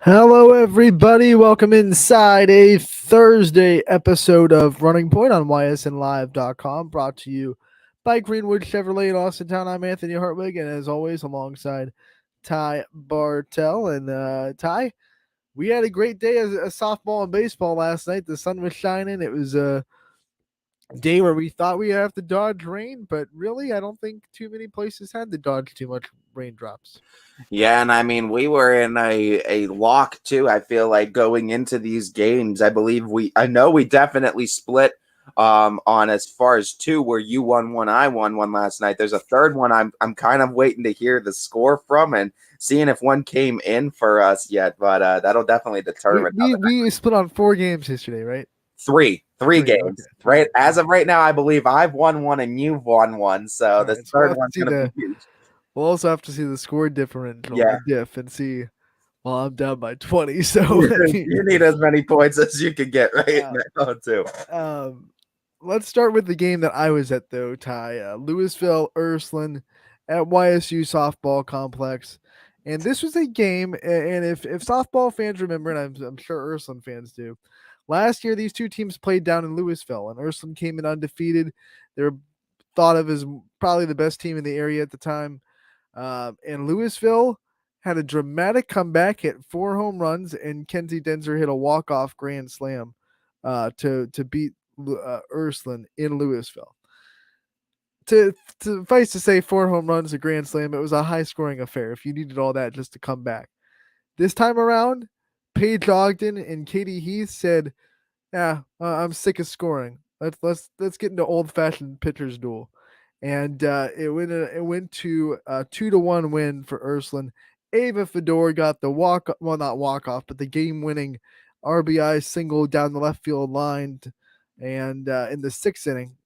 Hello, everybody. Welcome inside a Thursday episode of Running Point on ysnlive.com, brought to you by Greenwood Chevrolet in Austintown. I'm Anthony Hartwig, and as always, alongside Ty Bartell. And Ty, we had a great day as a softball and baseball last night. The sun was shining. It was a day where we thought we'd have to dodge rain, but really, I don't think too many places had to dodge too much raindrops. Yeah, and I mean we were in a lock too. I feel like going into these games, I know we definitely split on as far as two where you won one, I won one last night. There's a third one I'm kind of waiting to hear the score from and seeing if one came in for us yet, but that'll definitely determine We split on 4 games yesterday, right? three Three. games. Okay. Three Right. games. As of right now, I believe I've won one and you've won one. So All this right. So we'll third have to one's see gonna be the. huge. We'll also have to see the score differential, Yeah. the diff, and see. Well, I'm down by 20, so You need as many points as you can get right uh, now, too. um, let's start with the game that I was at, though. Ty, Louisville, Ursuline, at YSU softball complex, and this was a game. And if softball fans remember, and I'm sure Ursuline fans do, last year these two teams played down in Louisville, and Ursuline came in undefeated. They were thought of as probably the best team in the area at the time. And Louisville had a dramatic comeback, hit 4 home runs, and Kenzie Denzer hit a walk-off grand slam to beat Ursuline in Louisville. To suffice to say, 4 home runs, a grand slam. It was a high-scoring affair. If you needed all that just to come back, this time around, Paige Ogden and Katie Heath said, "Yeah, I'm sick of scoring. Let's get into old-fashioned pitcher's duel." And it went to a 2-1 win for Ursuline. Ava Fedor got the not walk off, but the game winning RBI single down the left field line, and in the 6th inning.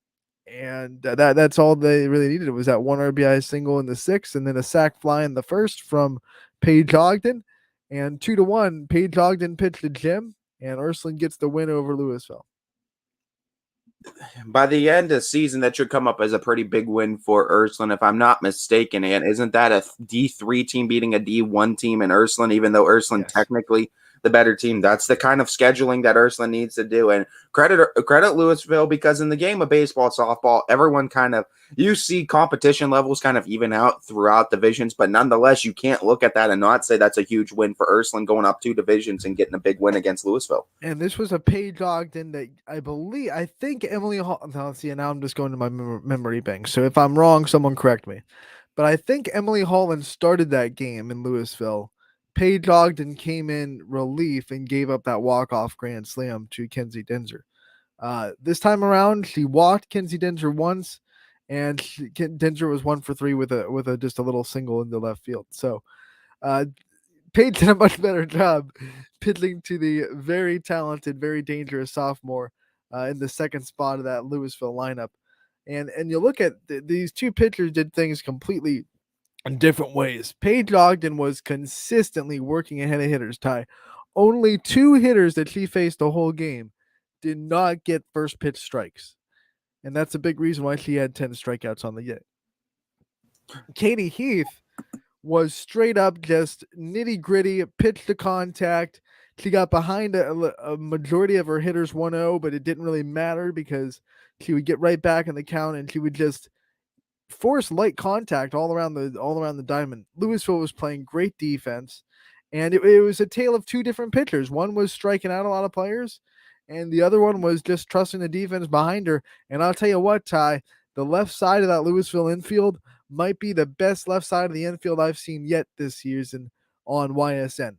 And that's all they really needed. It was that one RBI single in the 6th, and then a sac fly in the 1st from Paige Ogden. And 2-1, Paige Ogden pitched to Jim, and Ursuline gets the win over Louisville. By the end of the season, that should come up as a pretty big win for Ursuline, if I'm not mistaken. And isn't that a D3 team beating a D1 team in Ursuline, even though Ursuline Yes. technically the better team? That's the kind of scheduling that Ursuline needs to do. And credit Louisville, because in the game of baseball, softball, everyone kind of, you see competition levels kind of even out throughout divisions, but nonetheless, you can't look at that and not say that's a huge win for Ursuline going up 2 divisions and getting a big win against Louisville. And this was a Paige Ogden that I think Emily Hall. Now, see, now I'm just going to my memory bank. So if I'm wrong, someone correct me. But I think Emily Holland started that game in Louisville. Paige Ogden came in relief and gave up that walk-off grand slam to Kenzie Denzer. This time around, she walked Kenzie Denzer once, and Denzer was 1 for 3 with a just a little single in the left field. So Paige did a much better job pitching to the very talented, very dangerous sophomore in the second spot of that Louisville lineup. And you look at these two pitchers did things completely in different ways. Paige Ogden was consistently working ahead of hitters. Ty, only 2 hitters that she faced the whole game did not get first pitch strikes, and that's a big reason why she had 10 strikeouts on the game. Katie Heath was straight up just nitty gritty, pitch to contact. She got behind a majority of her hitters 1-0, but it didn't really matter because she would get right back in the count and she would just force light contact all around the diamond. Louisville was playing great defense, and it was a tale of 2 different pitchers. One was striking out a lot of players, and the other one was just trusting the defense behind her. And I'll tell you what, Ty, the left side of that Louisville infield might be the best left side of the infield I've seen yet this season on YSN.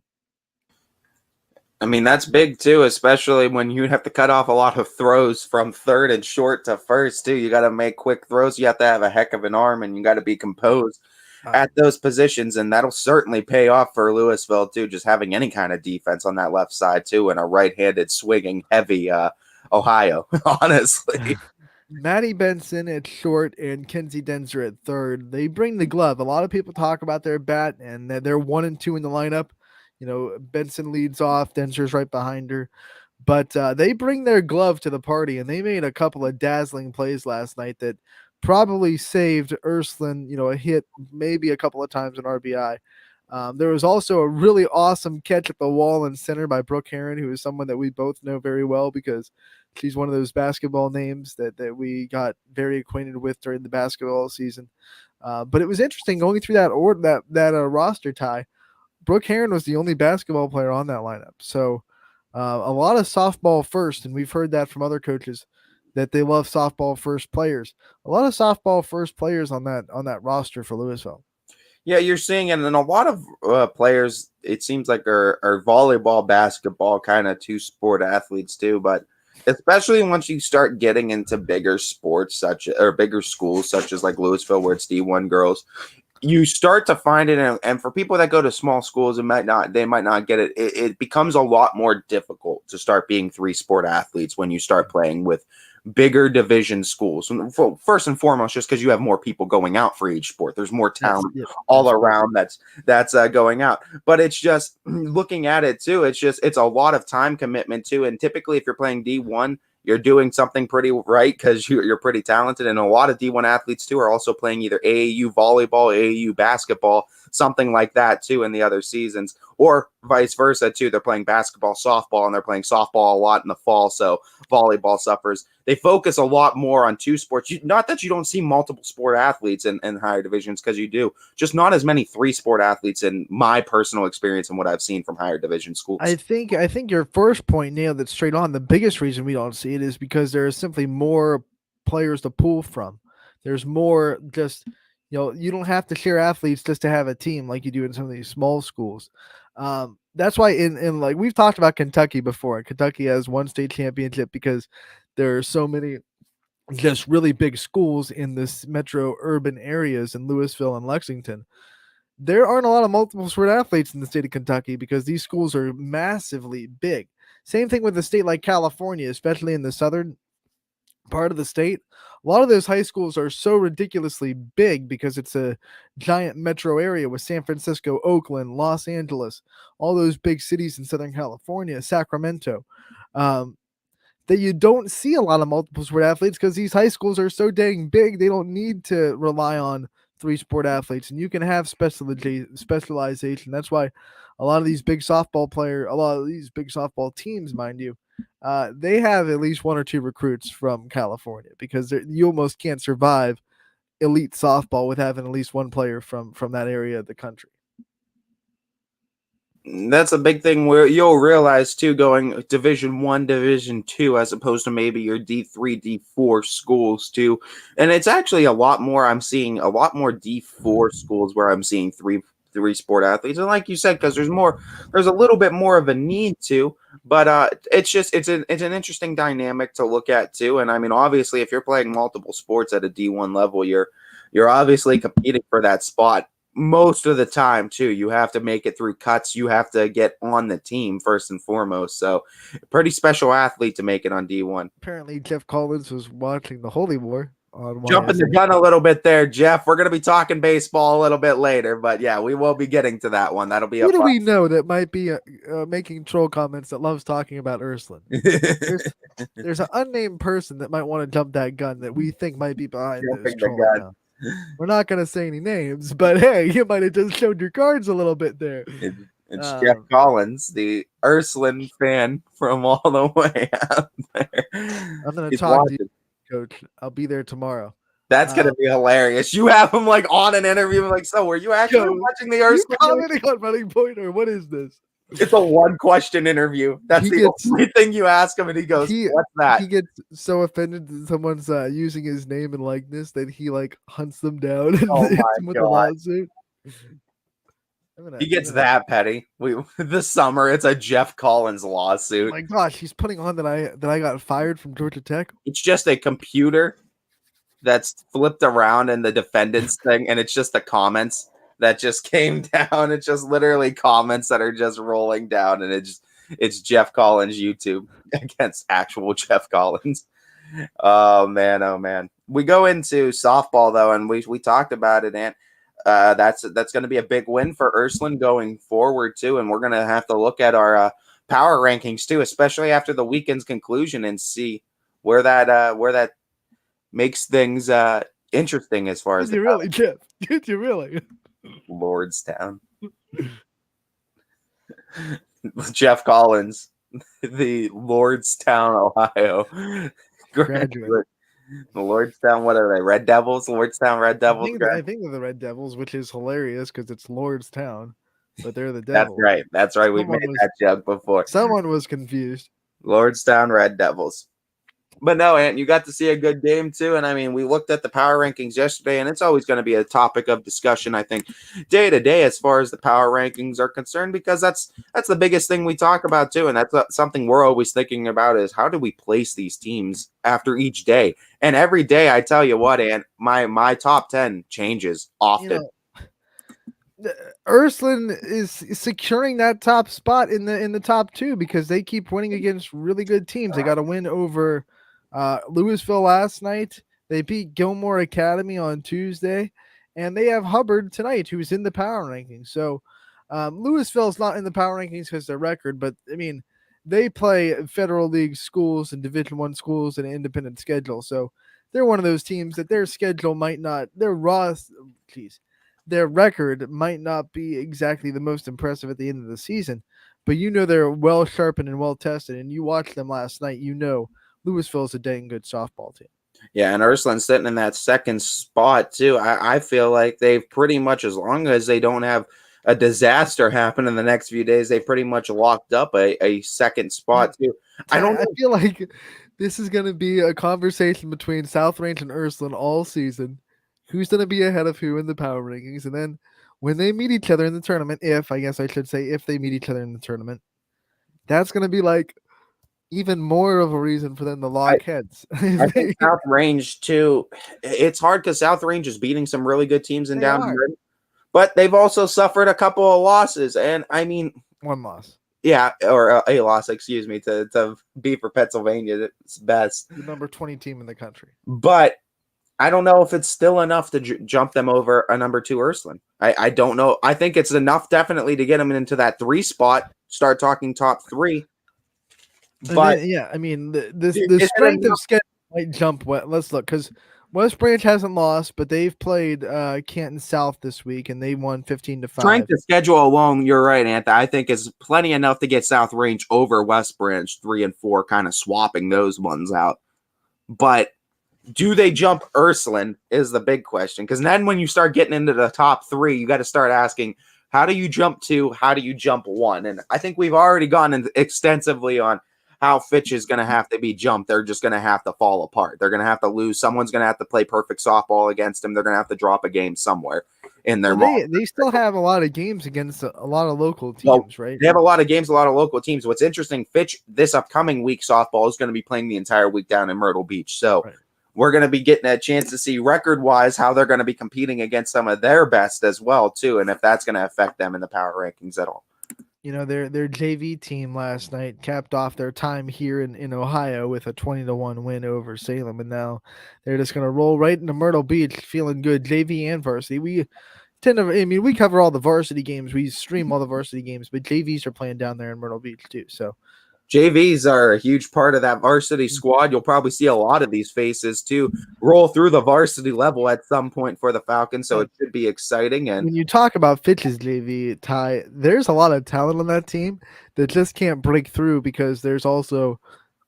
I mean, that's big too, especially when you have to cut off a lot of throws from third and short to first too. You got to make quick throws. You have to have a heck of an arm, and you got to be composed at those positions, and that'll certainly pay off for Louisville too. Just having any kind of defense on that left side too, and a right-handed swinging heavy Ohio, honestly. Maddie Benson at short and Kenzie Denzer at third. They bring the glove. A lot of people talk about their bat, and they're 1 and 2 in the lineup. You know, Benson leads off, Denzer's right behind her. But they bring their glove to the party, and they made a couple of dazzling plays last night that probably saved Ursuline, a hit, maybe a couple of times an RBI. There was also a really awesome catch at the wall and center by Brooke Heron, who is someone that we both know very well because she's one of those basketball names that we got very acquainted with during the basketball season. But it was interesting going through that roster tie. Brooke Heron was the only basketball player on that lineup. So a lot of softball first, and we've heard that from other coaches that they love softball first players. A lot of softball first players on that roster for Louisville. Yeah, you're seeing it, and a lot of players, it seems like, are volleyball, basketball kind of two sport athletes too. But especially once you start getting into bigger sports, or bigger schools, such as like Louisville, where it's D1 girls, you start to find it, and for people that go to small schools, they might not get it. It becomes a lot more difficult to start being three sport athletes when you start playing with bigger division schools. First and foremost, just because you have more people going out for each sport, there's more talent all around that's going out. But it's just looking at it too. It's a lot of time commitment too. And typically, if you're playing D1, you're doing something pretty right because you're pretty talented. And a lot of D1 athletes too are also playing either AAU volleyball, AAU basketball, something like that too in the other seasons, or vice versa too. They're playing basketball, softball, and they're playing softball a lot in the fall. So volleyball suffers. They focus a lot more on two sports. Not that you don't see multiple sport athletes in higher divisions, because you do, just not as many three sport athletes in my personal experience and what I've seen from higher division schools. I think your first point nailed it straight on. The biggest reason we don't see it is because there is simply more players to pull from. There's more just you don't have to share athletes just to have a team like you do in some of these small schools. That's why in like we've talked about Kentucky before. Kentucky has one state championship because there are so many just really big schools in this metro urban areas in Louisville and Lexington. There aren't a lot of multiple sport athletes in the state of Kentucky because these schools are massively big. Same thing with a state like California, especially in the southern part of the state. A lot of those high schools are so ridiculously big because it's a giant metro area with San Francisco, Oakland, Los Angeles, all those big cities in Southern California, Sacramento. Um, that you don't see a lot of multiple sport athletes because these high schools are so dang big, they don't need to rely on three sport athletes, and you can have specialization. That's why a lot of these big softball teams, mind you, they have at least one or two recruits from California because you almost can't survive elite softball with having at least one player from that area of the country. That's a big thing where you'll realize too, going Division 1, Division 2, as opposed to maybe your D3, D4 schools too. And it's actually a lot more. I'm seeing a lot more D4 schools where I'm seeing three sport athletes. And like you said, because there's a little bit more of a need to, but it's an interesting dynamic to look at too. And I mean, obviously, if you're playing multiple sports at a D1 level, you're obviously competing for that spot. Most of the time too, you have to make it through cuts. You have to get on the team first and foremost. So pretty special athlete to make it on D1. Apparently Jeff Collins was watching the Holy War on Jumping the gun a little bit there, Jeff. We're going to be talking baseball a little bit later, but yeah, we will be getting to that one. That'll be Who do we know that might be making troll comments that loves talking about Ursuline? There's an unnamed person that might want to jump that gun that we think might be behind those troll accounts. We're not going to say any names, but hey, you might have just showed your cards a little bit there. It's Jeff Collins, the Ursuline fan from all the way out there. I'm going to talk to you, Coach. I'll be there tomorrow. That's going to be hilarious. You have him like on an interview, like, so were you actually watching the Ursuline? Are you commenting on Running Point, or what is this? It's a one-question interview. That's the only thing you ask him, and he goes, "What's that?" He gets so offended that someone's using his name and likeness that he like hunts them down and hits them with a lawsuit. He gets that petty. This summer, it's a Jeff Collins lawsuit. Oh my gosh, he's putting on that I got fired from Georgia Tech. It's just a computer that's flipped around in the defendant's thing, and it's just the comments that just came down. It's just literally comments that are just rolling down, and it's Jeff Collins YouTube against actual Jeff Collins. Oh man. We go into softball though, and we talked about it, and that's going to be a big win for Ursuline going forward too, and we're going to have to look at our power rankings too, especially after the weekend's conclusion, and see where that makes things interesting as far as Did you really, Jeff? Did you really? Lordstown. Jeff Collins, the Lordstown, Ohio. Graduate. The Lordstown, what are they? Red Devils? Lordstown Red Devils? I think they're the Red Devils, which is hilarious because it's Lordstown, but they're the That's Devils. right. That's right. We've made that joke before. Someone was confused. Lordstown Red Devils. But no, Ant, you got to see a good game too. And I mean, we looked at the power rankings yesterday, and it's always going to be a topic of discussion, I think, day to day as far as the power rankings are concerned, because that's the biggest thing we talk about too. And that's something we're always thinking about is how do we place these teams after each day? And every day, I tell you what, Ant, my top 10 changes often. Ursuline is securing that top spot in the top 2 because they keep winning against really good teams. They got a win over Louisville last night. They beat Gilmore Academy on Tuesday, and they have Hubbard tonight, who's in the power rankings. So Louisville's not in the power rankings because their record, but I mean they play Federal League schools and Division I schools and an independent schedule. So they're one of those teams that their schedule might not, their record might not be exactly the most impressive at the end of the season, but they're well sharpened and well tested. And you watched them last night, Louisville is a dang good softball team. Yeah, and Ursuline's sitting in that second spot too. I feel like they've pretty much, as long as they don't have a disaster happen in the next few days, they pretty much locked up a second spot too. I feel like this is going to be a conversation between South Range and Ursuline all season. Who's going to be ahead of who in the power rankings? And then when they meet each other in the tournament, if they meet each other in the tournament, that's going to be like even more of a reason for them to lock heads. I think South Range too. It's hard because South Range is beating some really good teams in down here, but they've also suffered a couple of losses. And I mean, one loss. Yeah, or a loss, excuse me, to be for Pennsylvania. It's best. The number 20 team in the country. But I don't know if it's still enough to jump them over a number 2 Ursuline. I don't know. I think it's enough definitely to get them into that 3 spot, start talking top 3. But then, I mean, the strength of schedule might jump. Let's look, because West Branch hasn't lost, but they've played Canton South this week, and they won 15-5. Strength of schedule alone, you're right, Anthony. I think is plenty enough to get South Range over West Branch 3 and 4, kind of swapping those ones out. But do they jump Ursuline is the big question, because then when you start getting into the top 3, you got to start asking, how do you jump 2? How do you jump 1? And I think we've already gone extensively on how Fitch is going to have to be jumped. They're just going to have to fall apart. They're going to have to lose. Someone's going to have to play perfect softball against them. They're going to have to drop a game somewhere in their They still have a lot of games against a lot of local teams, right? They have a lot of games, a lot of local teams. What's interesting, Fitch, this upcoming week softball is going to be playing the entire week down in Myrtle Beach. So we're going to be getting a chance to see record-wise how they're going to be competing against some of their best as well, too, and if that's going to affect them in the power rankings at all. Their JV team last night capped off their time here in Ohio with a 20-1 win over Salem, and now they're just going to roll right into Myrtle Beach, feeling good. JV and varsity. We cover all the varsity games. We stream all the varsity games, but JVs are playing down there in Myrtle Beach too. So JVs are a huge part of that varsity squad. You'll probably see a lot of these faces too roll through the varsity level at some point for the Falcons, so it should be exciting. And when you talk about Fitch's JV, Ty, there's a lot of talent on that team that just can't break through because there's also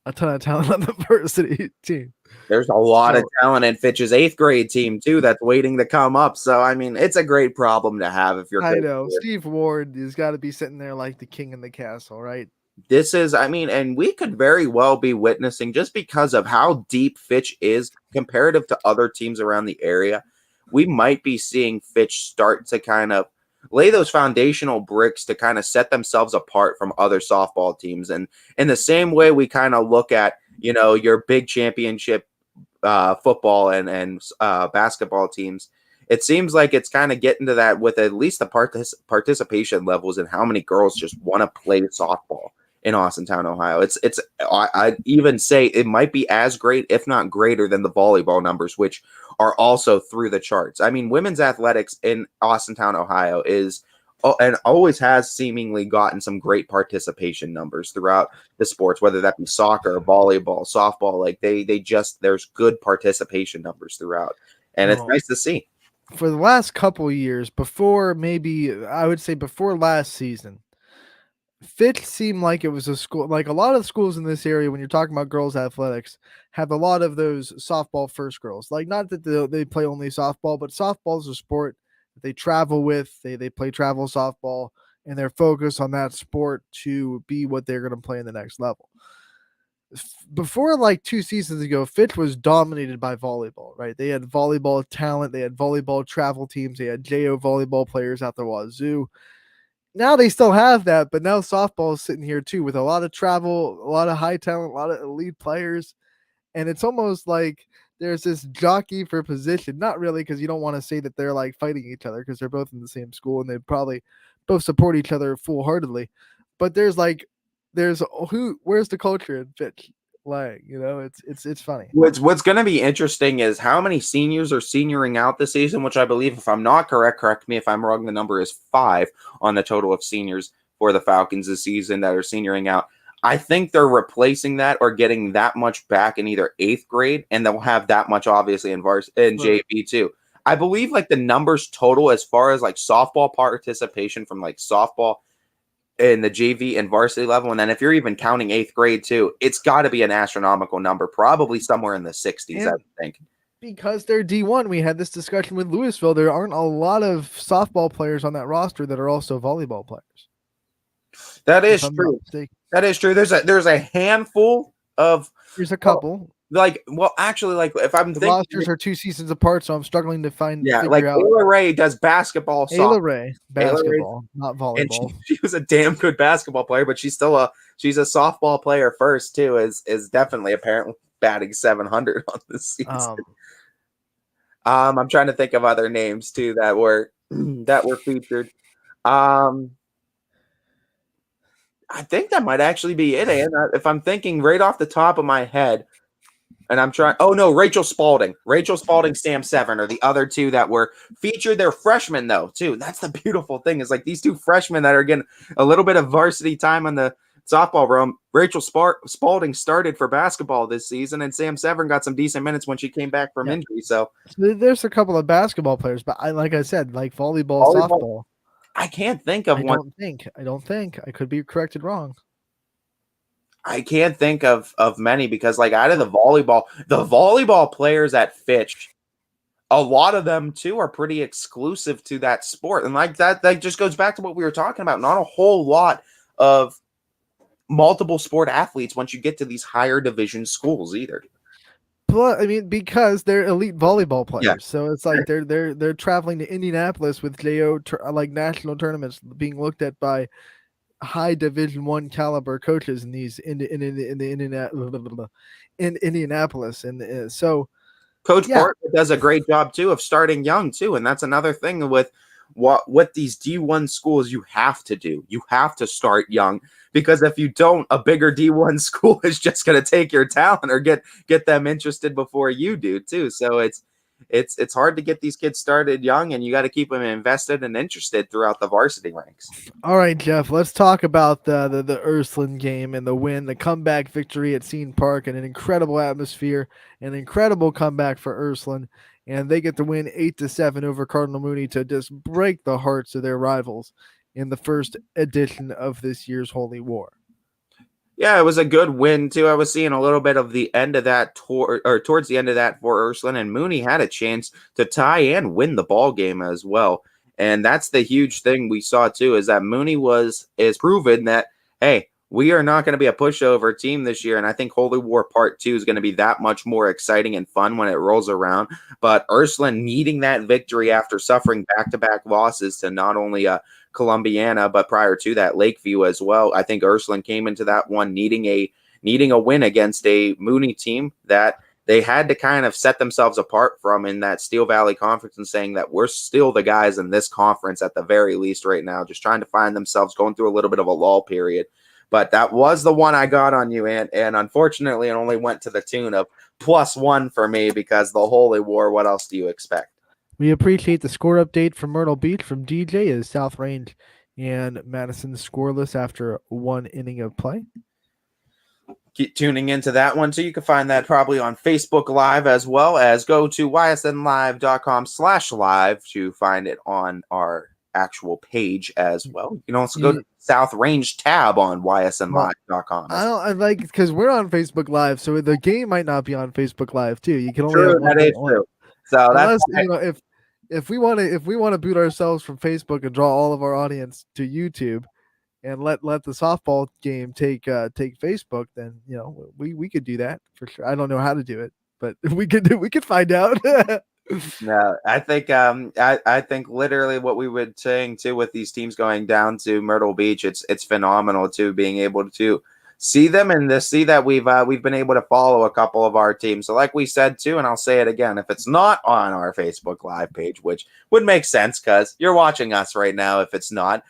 a ton of talent on the varsity team. There's a lot of talent in Fitch's 8th grade team too that's waiting to come up. So I mean, it's a great problem to have if you're. I know Steve Ward has got to be sitting there like the king in the castle, right? This is, and we could very well be witnessing, just because of how deep Fitch is comparative to other teams around the area, we might be seeing Fitch start to kind of lay those foundational bricks to kind of set themselves apart from other softball teams. And in the same way we kind of look at, your big championship football and basketball teams, it seems like it's kind of getting to that with at least the participation levels and how many girls just want to play softball in Austintown, Ohio. I'd even say it might be as great, if not greater, than the volleyball numbers, which are also through the charts. I mean, women's athletics in Austintown, Ohio is and always has seemingly gotten some great participation numbers throughout the sports, whether that be soccer, volleyball, softball. Like there's good participation numbers throughout, and it's nice to see. for the last couple of years, before maybe I would say before last season, Fitch seemed like it was a school, like a lot of schools in this area, when you're talking about girls' athletics, have a lot of those softball first girls. Like, not that they play only softball, but softball is a sport that they travel with. They play travel softball, and they're focused on that sport to be what they're going to play in the next level. Before like 2 seasons ago, Fitch was dominated by volleyball, right? They had volleyball talent, they had volleyball travel teams, they had JO volleyball players out the wazoo. Now they still have that, but now softball is sitting here too with a lot of travel, a lot of high talent, a lot of elite players. And it's almost like there's this jockey for position. Not really, because you don't want to say that they're like fighting each other, because they're both in the same school and they probably both support each other full heartedly. But there's where's the culture in Fitch lying? It's funny. What's going to be interesting is how many seniors are senioring out this season, which I believe, if I'm not correct me if I'm wrong, the number is 5 on the total of seniors for the Falcons this season that are senioring out. I think they're replacing that or getting that much back in either 8th grade, and they'll have that much obviously in JV too. I believe like the numbers total as far as like softball participation from like softball in the JV and varsity level, and then if you're even counting 8th grade too, it's got to be an astronomical number, probably somewhere in the 60s, I think. Because they're D1, we had this discussion with Louisville. There aren't a lot of softball players on that roster that are also volleyball players. That is true. That is true. There's a handful of. There's a couple. Actually, if I'm thinking, rosters are 2 seasons apart, so I'm struggling to figure out. Ayla Ray does basketball. Ayla Ray, basketball, not volleyball. And she was a damn good basketball player, but she's a softball player first too. Is definitely apparently batting 700 on this season. I'm trying to think of other names too that were featured. I think that might actually be it, and if I'm thinking right off the top of my head, and I'm trying. Oh no, Rachel Spalding, Sam Severn are the other two that were featured. They're freshmen though too. That's the beautiful thing is like these 2 freshmen that are getting a little bit of varsity time on the softball room. Rachel Spalding started for basketball this season, and Sam Severn got some decent minutes when she came back from injury. So there's a couple of basketball players, but like I said, like volleyball, softball. I can't think of one. I don't think. I could be corrected wrong. I can't think of many because like out of the volleyball players at Fitch, a lot of them too are pretty exclusive to that sport. And like that just goes back to what we were talking about. Not a whole lot of multiple sport athletes once you get to these higher division schools either. But I mean, because they're elite volleyball players, so it's like they're traveling to Indianapolis with JO like national tournaments being looked at by high Division I caliber coaches in these in Indianapolis, and so Coach Bartlett does a great job too of starting young too, and that's another thing with what these D1 schools you have to do. You have to start young because if you don't, a bigger D1 school is just going to take your talent or get them interested before you do too. So it's hard to get these kids started young, and you got to keep them invested and interested throughout the varsity ranks. All right, Jeff, let's talk about the Ursuline game and the win, the comeback victory at Scene Park, and an incredible atmosphere, an incredible comeback for Ursuline, and they get the win 8-7 over Cardinal Mooney to just break the hearts of their rivals in the first edition of this year's Holy War. Yeah, it was a good win too. I was seeing a little bit of the end of that towards the end of that for Ursuline, and Mooney had a chance to tie and win the ball game as well. And that's the huge thing we saw too, is that Mooney is proven that, hey, we are not going to be a pushover team this year. And I think Holy War Part 2 is going to be that much more exciting and fun when it rolls around. But Ursuline needing that victory after suffering back-to-back losses to not only Columbiana, but prior to that, Lakeview as well. I think Ursuline came into that one needing a win against a Mooney team that they had to kind of set themselves apart from in that Steel Valley Conference, and saying that we're still the guys in this conference at the very least right now, just trying to find themselves, going through a little bit of a lull period. But that was the one I got on you, and unfortunately it only went to the tune of +1 for me because the Holy War, what else do you expect? We appreciate the score update from Myrtle Beach from DJ as South Range and Madison scoreless after 1 inning of play. keep tuning into that one too. You can find that probably on Facebook Live, as well as go to ysnlive.com/live to find it on our actual page as well. You can also go to You, the South Range tab on well, ysnlive.com. I like because we're on Facebook Live, so the game might not be on Facebook Live too. You can only have True, one that thing is at once. true. So that's Unless why, if we want to boot ourselves from Facebook and draw all of our audience to YouTube and let the softball game take Facebook, then we could do that for sure. I don't know how to do it, but we could find out. no, I think literally what we were saying too with these teams going down to Myrtle Beach, it's phenomenal too, being able to see them and to see that we've been able to follow a couple of our teams. So like we said too, and I'll say it again, if it's not on our Facebook Live page, which would make sense because you're watching us right now, if it's not,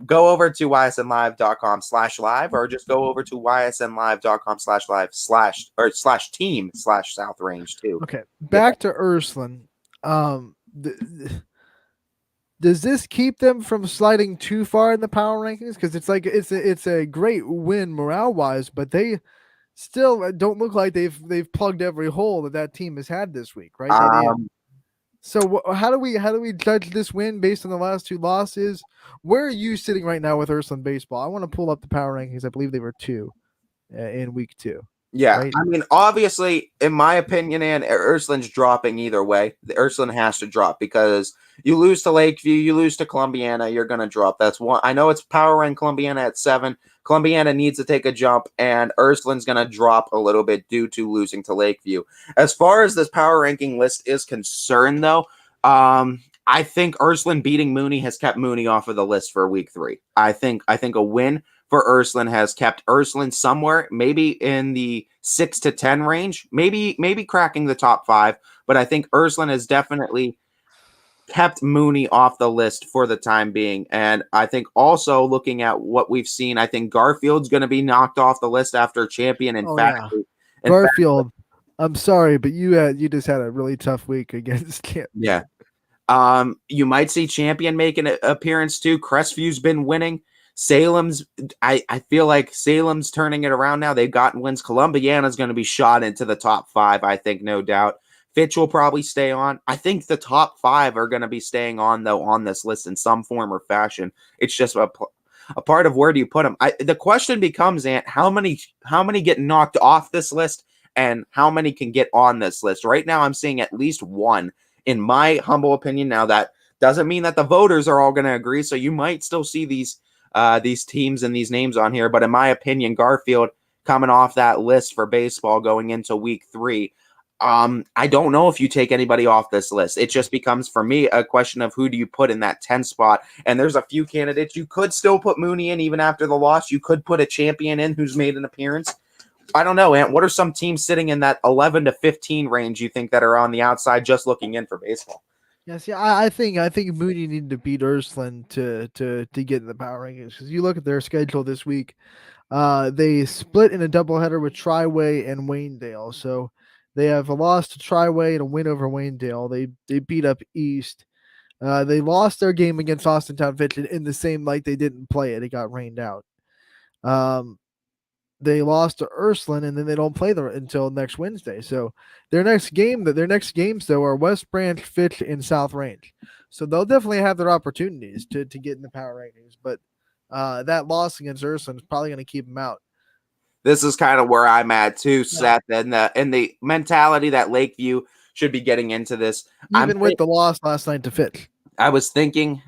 go over to ysnlive.com/live, or just go over to ysnlive.com/live/team/South Range too. Okay, Get that. back to Urslan. Um, does this keep them from sliding too far in the power rankings? Because it's like it's a great win morale wise, but they still don't look like they've plugged every hole that team has had this week, right? They have. Um, So how do we judge this win based on the last two losses? Where are you sitting right now with Urslan baseball? I want to pull up the power rankings. I believe they were two in week 2, Yeah, right? I mean, obviously, in my opinion, and Urslan's dropping either way. The Urslan has to drop because you lose to Lakeview, you lose to Columbiana, you're going to drop. That's one. I know it's power in Columbiana at 7. Columbiana needs to take a jump, and Urslan's going to drop a little bit due to losing to Lakeview. As far as this power ranking list is concerned, though, I think Urslan beating Mooney has kept Mooney off of the list for week 3. I think a win for Urslan has kept Urslan somewhere, maybe in the 6 to 10 range, maybe cracking the top 5. But I think Urslan has definitely kept Mooney off the list for the time being. And I think also looking at what we've seen, I think Garfield's going to be knocked off the list after champion. Oh yeah, In fact, Garfield. I'm sorry, but you just had a really tough week against Kent. yeah. You might see champion make an appearance too. Crestview's been winning. Salem's, I feel like Salem's turning it around now. They've gotten wins. Columbiana's going to be shot into the top 5, I think, no doubt. Fitch will probably stay on. I think the top 5 are going to be staying on, though, on this list in some form or fashion. It's just a part of where do you put them. The question becomes, Ant, how many get knocked off this list and how many can get on this list? Right now, I'm seeing at least one, in my humble opinion. Now, that doesn't mean that the voters are all going to agree, so you might still see these teams and these names on here. But in my opinion, Garfield coming off that list for baseball going into week 3. I don't know if you take anybody off this list. It just becomes, for me, a question of who do you put in that 10 spot. And there's a few candidates. You could still put Mooney in even after the loss. You could put a champion in who's made an appearance. I don't know, Ant. What are some teams sitting in that 11 to 15 range you think that are on the outside just looking in for baseball? Yes, yeah, I think Mooney needed to beat Urslan to get in the power rankings because you look at their schedule this week. They split in a doubleheader with Triway and Waynedale, so they have a loss to Triway and a win over Waynedale. They beat up East. They lost their game against Austintown Fitch in the same like they didn't play it. It got rained out. They lost to Urslan, and then they don't play them until next Wednesday. So their next games though are West Branch, Fitch, and South Range. So they'll definitely have their opportunities to get in the power rankings. But that loss against Urslan is probably going to keep them out. This is kind of where I'm at too, Seth, and the mentality that Lakeview should be getting into this. Even with the loss last night to Fitch. I was thinking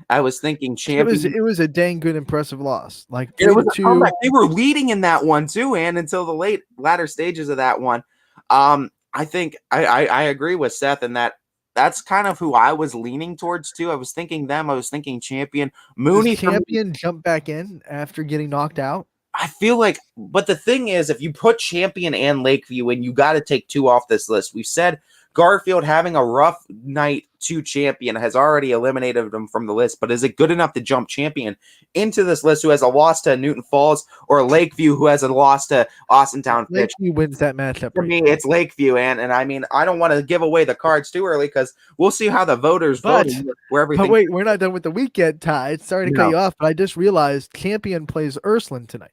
champion. It was a dang good, impressive loss. Like It was a 3-2. comeback. They were leading in that one too, and until the latter stages of that one. I think I agree with Seth in that's kind of who I was leaning towards too. I was thinking them. I was thinking champion. Mooney. Does champion jump back in after getting knocked out? I feel like, but the thing is, if you put champion and Lakeview in, you got to take 2 off this list. We've said Garfield having a rough night to champion has already eliminated him from the list, but is it good enough to jump champion into this list who has a loss to Newton Falls, or Lakeview who has a loss to Austintown Fitch? Lakeview wins that matchup. For me, it's Lakeview, and I mean, I don't want to give away the cards too early because we'll see how the voters vote. But wait, we're not done with the weekend, Ty. Sorry to cut you off, but I just realized champion plays Urslan tonight.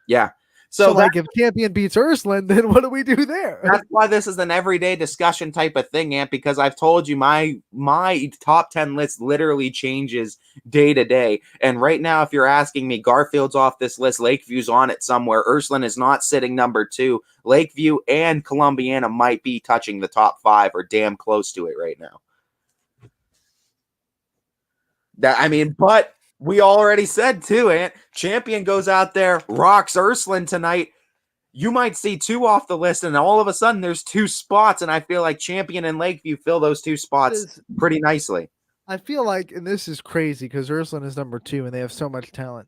Yeah. So like if Champion beats Ursuline, then what do we do there? That's why this is an everyday discussion type of thing, Ant, because I've told you my top 10 list literally changes day to day. And right now, if you're asking me, Garfield's off this list, Lakeview's on it somewhere. Ursuline is not sitting number 2. Lakeview and Columbiana might be touching the top 5 or damn close to it right now. But we already said too, Ant, Champion goes out there, rocks Ursuline tonight. You might see 2 off the list, and all of a sudden there's 2 spots, and I feel like Champion and Lakeview fill those 2 spots pretty nicely. I feel like, and this is crazy because Ursuline is number 2 and they have so much talent.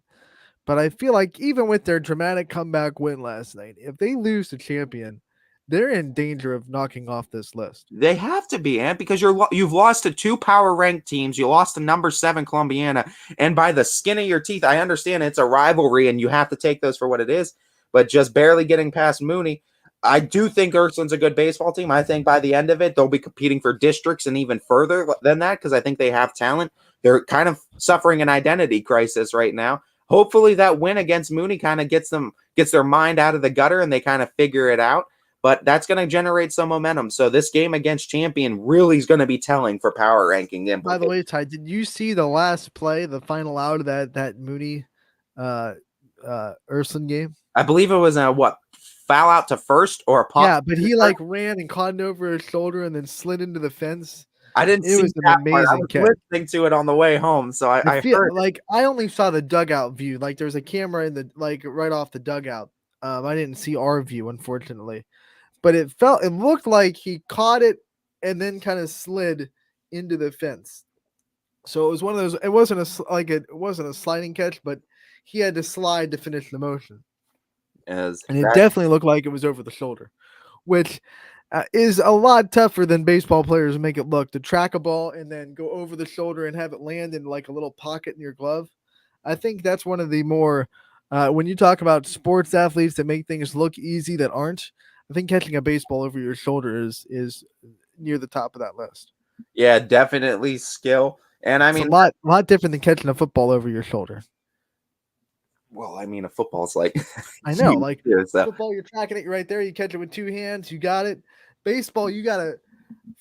But I feel like even with their dramatic comeback win last night, if they lose to Champion, they're in danger of knocking off this list. They have to be, Ant, because you've lost to 2 power ranked teams. You lost to number 7 Columbiana, and by the skin of your teeth, I understand it's a rivalry and you have to take those for what it is, but just barely getting past Mooney. I do think Ursuline's a good baseball team. I think by the end of it, they'll be competing for districts and even further than that because I think they have talent. They're kind of suffering an identity crisis right now. Hopefully that win against Mooney kind of gets their mind out of the gutter and they kind of figure it out. But that's going to generate some momentum. So this game against Champion really is going to be telling for power ranking. By the way, Ty, did you see the last play, the final out of that Mooney Ursuline game? I believe it was a foul out to first or a pop. Yeah, but he like ran and caught it over his shoulder and then slid into the fence. I didn't see was that an amazing part. I was catch. listening to it on the way home, so I feel heard. Like I only saw the dugout view. Like there's a camera in the right off the dugout. I didn't see our view, unfortunately. But it looked like he caught it and then kind of slid into the fence. So it was one of those. It wasn't a sliding catch, but he had to slide to finish the motion. And it definitely looked like it was over the shoulder, which is a lot tougher than baseball players make it look. To track a ball and then go over the shoulder and have it land in like a little pocket in your glove. I think that's one of the more when you talk about sports athletes that make things look easy that aren't. I think catching a baseball over your shoulder is near the top of that list. Yeah, definitely skill. And I mean, it's a lot different than catching a football over your shoulder. Well, I mean, a football's like I know, like football, you're tracking it right there. You catch it with 2 hands, you got it. Baseball, you gotta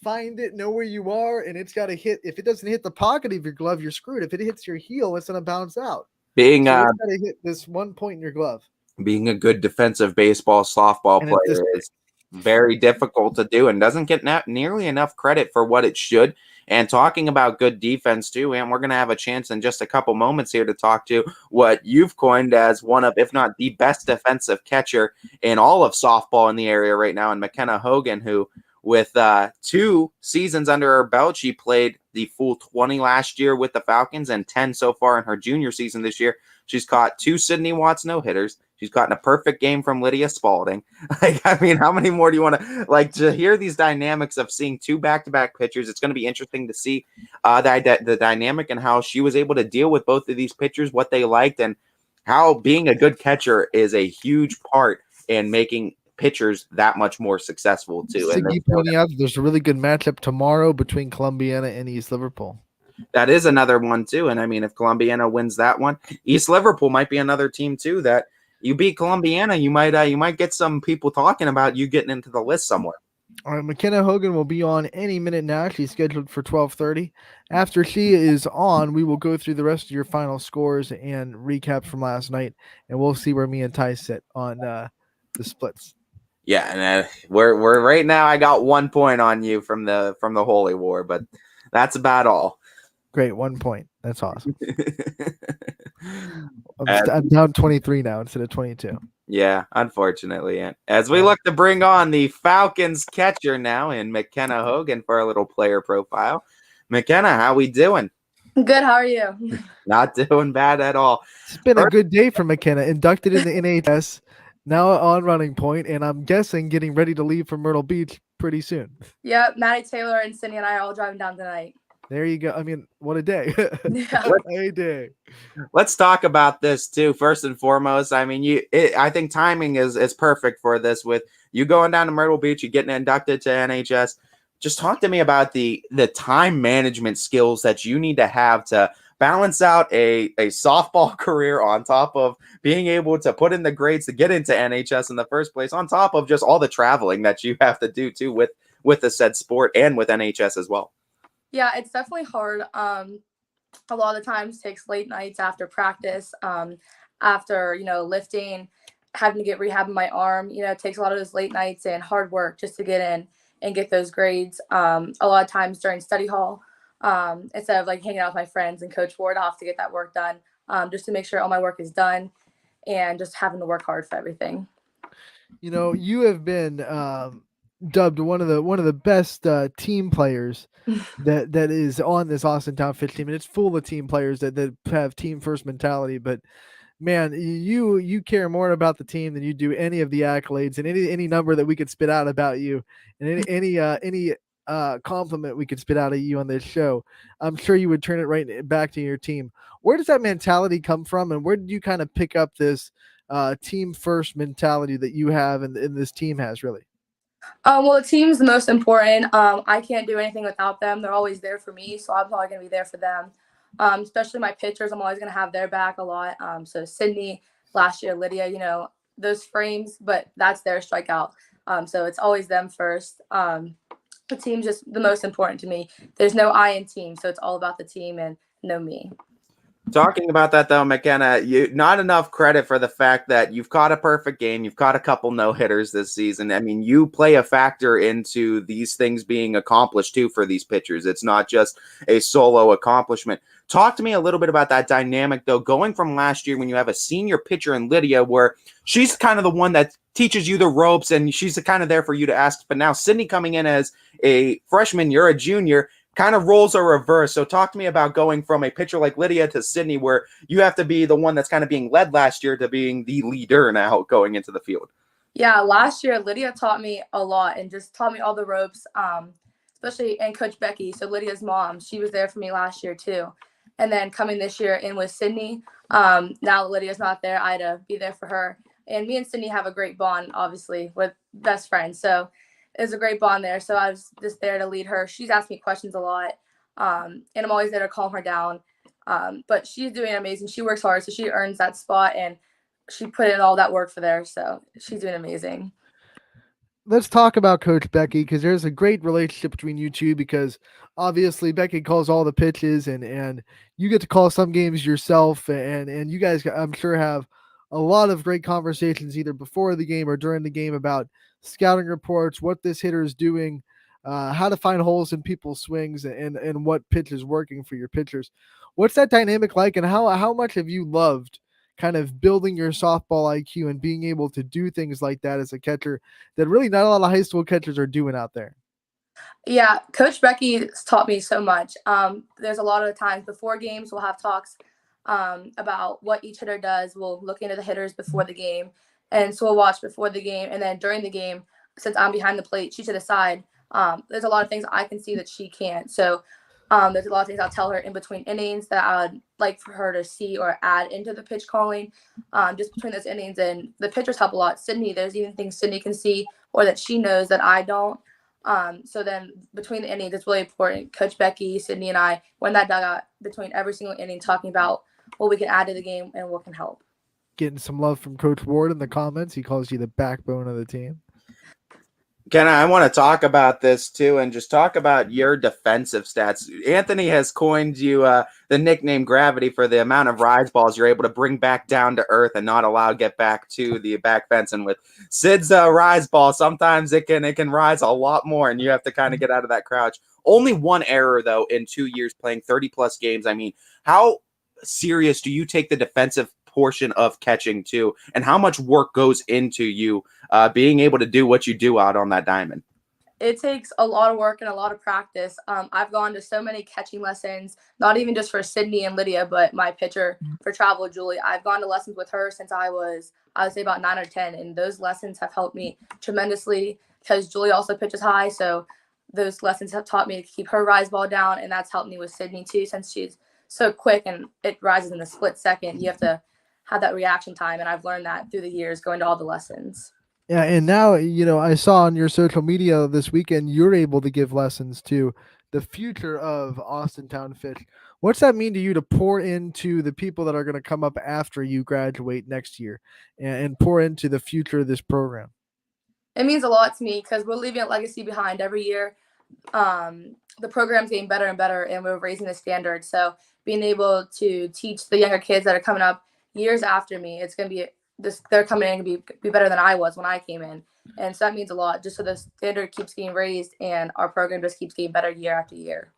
find it, know where you are, and it's gotta hit. If it doesn't hit the pocket of your glove, you're screwed. If it hits your heel, it's gonna bounce out. It's gotta hit this one point in your glove. Being a good defensive baseball, softball player is very difficult to do and doesn't get nearly enough credit for what it should. And talking about good defense too, and we're going to have a chance in just a couple moments here to talk to what you've coined as one of, if not the best defensive catcher in all of softball in the area right now, and McKenna Hogan, who with 2 seasons under her belt, she played the full 20 last year with the Falcons and 10 so far in her junior season this year. She's caught 2 Sydney Watts no-hitters. She's gotten a perfect game from Lydia Spalding. How many more do you want to hear these dynamics of seeing 2 back-to-back pitchers? It's going to be interesting to see the dynamic and how she was able to deal with both of these pitchers, what they liked, and how being a good catcher is a huge part in making pitchers that much more successful too. Siggy pointing out there's a really good matchup tomorrow between Columbiana and East Liverpool. That is another one too. And I mean, if Columbiana wins that one, East Liverpool might be another team too that you beat Columbiana, you might get some people talking about you getting into the list somewhere. All right, McKenna Hogan will be on any minute now. She's scheduled for 12:30. After she is on, we will go through the rest of your final scores and recaps from last night, and we'll see where me and Ty sit on the splits. Yeah, and we're right now. I got 1 point on you from the Holy War, but that's about all. Great, 1 point. That's awesome. I'm down 23 now instead of 22. Yeah, unfortunately. And as we look to bring on the Falcons catcher now in McKenna Hogan for a little player profile. McKenna, how we doing? Good. How are you? Not doing bad at all. It's been a good day for McKenna. Inducted in the NHS, now on Running Point, and I'm guessing getting ready to leave for Myrtle Beach pretty soon. Yep, Maddie Taylor and Cindy and I are all driving down tonight. There you go. I mean, what a day. Yeah. What a day. Let's talk about this too. First and foremost, I mean, I think timing is perfect for this with you going down to Myrtle Beach, you getting inducted to NHS. Just talk to me about the time management skills that you need to have to balance out a softball career on top of being able to put in the grades to get into NHS in the first place, on top of just all the traveling that you have to do too with the said sport and with NHS as well? Yeah, it's definitely hard. A lot of the times takes late nights after practice, after, lifting, having to get rehab in my arm. It takes a lot of those late nights and hard work just to get in and get those grades. A lot of times during study hall, instead of like hanging out with my friends and Coach Ward, I'll have to get that work done, just to make sure all my work is done and just having to work hard for everything. You have been dubbed one of the best team players that is on this Austin Town Fitch team, and it's full of team players that have team first mentality. But man, you care more about the team than you do any of the accolades and any number that we could spit out about you, and any compliment we could spit out of you on this show. I'm sure you would turn it right back to your team. Where does that mentality come from, and where did you kind of pick up this team first mentality that you have and this team has, really? Well, the team's the most important. I can't do anything without them. They're always there for me, so I'm probably going to be there for them. Especially my pitchers, I'm always going to have their back a lot. So Sydney, last year, Lydia, those frames, but that's their strikeout. So it's always them first. The team's just the most important to me. There's no I in team, so it's all about the team and no me. Talking about that though, McKenna, not enough credit for the fact that you've caught a perfect game. You've caught a couple no-hitters this season. I mean, you play a factor into these things being accomplished too for these pitchers. It's not just a solo accomplishment. Talk to me a little bit about that dynamic though, going from last year when you have a senior pitcher in Lydia where she's kind of the one that teaches you the ropes and she's kind of there for you to ask. But now Sydney coming in as a freshman, you're a junior, kind of roles are reversed. So talk to me about going from a pitcher like Lydia to Sydney, where you have to be the one that's kind of being led last year to being the leader now going into the field. Yeah, last year Lydia taught me a lot and just taught me all the ropes, especially, and Coach Becky, so Lydia's mom, she was there for me last year too. And then coming this year in with Sydney, now Lydia's not there, I had to be there for her. And me and Sydney have a great bond, obviously, with best friends. So it's a great bond there. So I was just there to lead her. She's asked me questions a lot, and I'm always there to calm her down. But she's doing amazing. She works hard, so she earns that spot, and she put in all that work for there. So she's doing amazing. Let's talk about Coach Becky, because there's a great relationship between you two, because obviously Becky calls all the pitches and you get to call some games yourself, and you guys, I'm sure, have a lot of great conversations either before the game or during the game about scouting reports, what this hitter is doing, how to find holes in people's swings, and what pitch is working for your pitchers. What's that dynamic like, and how much have you loved kind of building your softball IQ and being able to do things like that as a catcher that really not a lot of high school catchers are doing out there? Yeah, Coach Becky taught me so much. There's a lot of times before games we'll have talks about what each hitter does. We'll look into the hitters before the game, and so we'll watch before the game, and then during the game, since I'm behind the plate, she's to the side. There's a lot of things I can see that she can't. So there's a lot of things I'll tell her in between innings that I would like for her to see or add into the pitch calling, just between those innings. And the pitchers help a lot. Sydney, there's even things Sydney can see or that she knows that I don't. So then between the innings, it's really important. Coach Becky, Sydney, and I, we're in that dugout between every single inning talking about what we can add to the game and what can help. Getting some love from Coach Ward in the comments. He calls you the backbone of the team. Kenna, I want to talk about this too and just talk about your defensive stats. Anthony has coined you the nickname Gravity for the amount of rise balls you're able to bring back down to earth and not allow to get back to the back fence. And with Sid's rise ball, sometimes it can rise a lot more and you have to kind of get out of that crouch. Only one error, though, in 2 years playing 30-plus games. I mean, how serious do you take the defensive portion of catching too, and how much work goes into you being able to do what you do out on that diamond? It takes a lot of work and a lot of practice. I've gone to so many catching lessons, not even just for Sydney and Lydia, but my pitcher for travel, Julie. I've gone to lessons with her since I would say about 9 or 10, and those lessons have helped me tremendously because Julie also pitches high, so those lessons have taught me to keep her rise ball down, and that's helped me with Sydney too, since she's so quick and it rises in a split second. You have to have that reaction time, and I've learned that through the years going to all the lessons. Yeah, and now, I saw on your social media this weekend, you're able to give lessons to the future of Austin Town Fish. What's that mean to you to pour into the people that are going to come up after you graduate next year and pour into the future of this program? It means a lot to me because we're leaving a legacy behind every year. The program's getting better and better, and we're raising the standard. So being able to teach the younger kids that are coming up years after me, it's going to be this. They're coming in to be better than I was when I came in, and so that means a lot. Just so the standard keeps getting raised, and our program just keeps getting better year after year.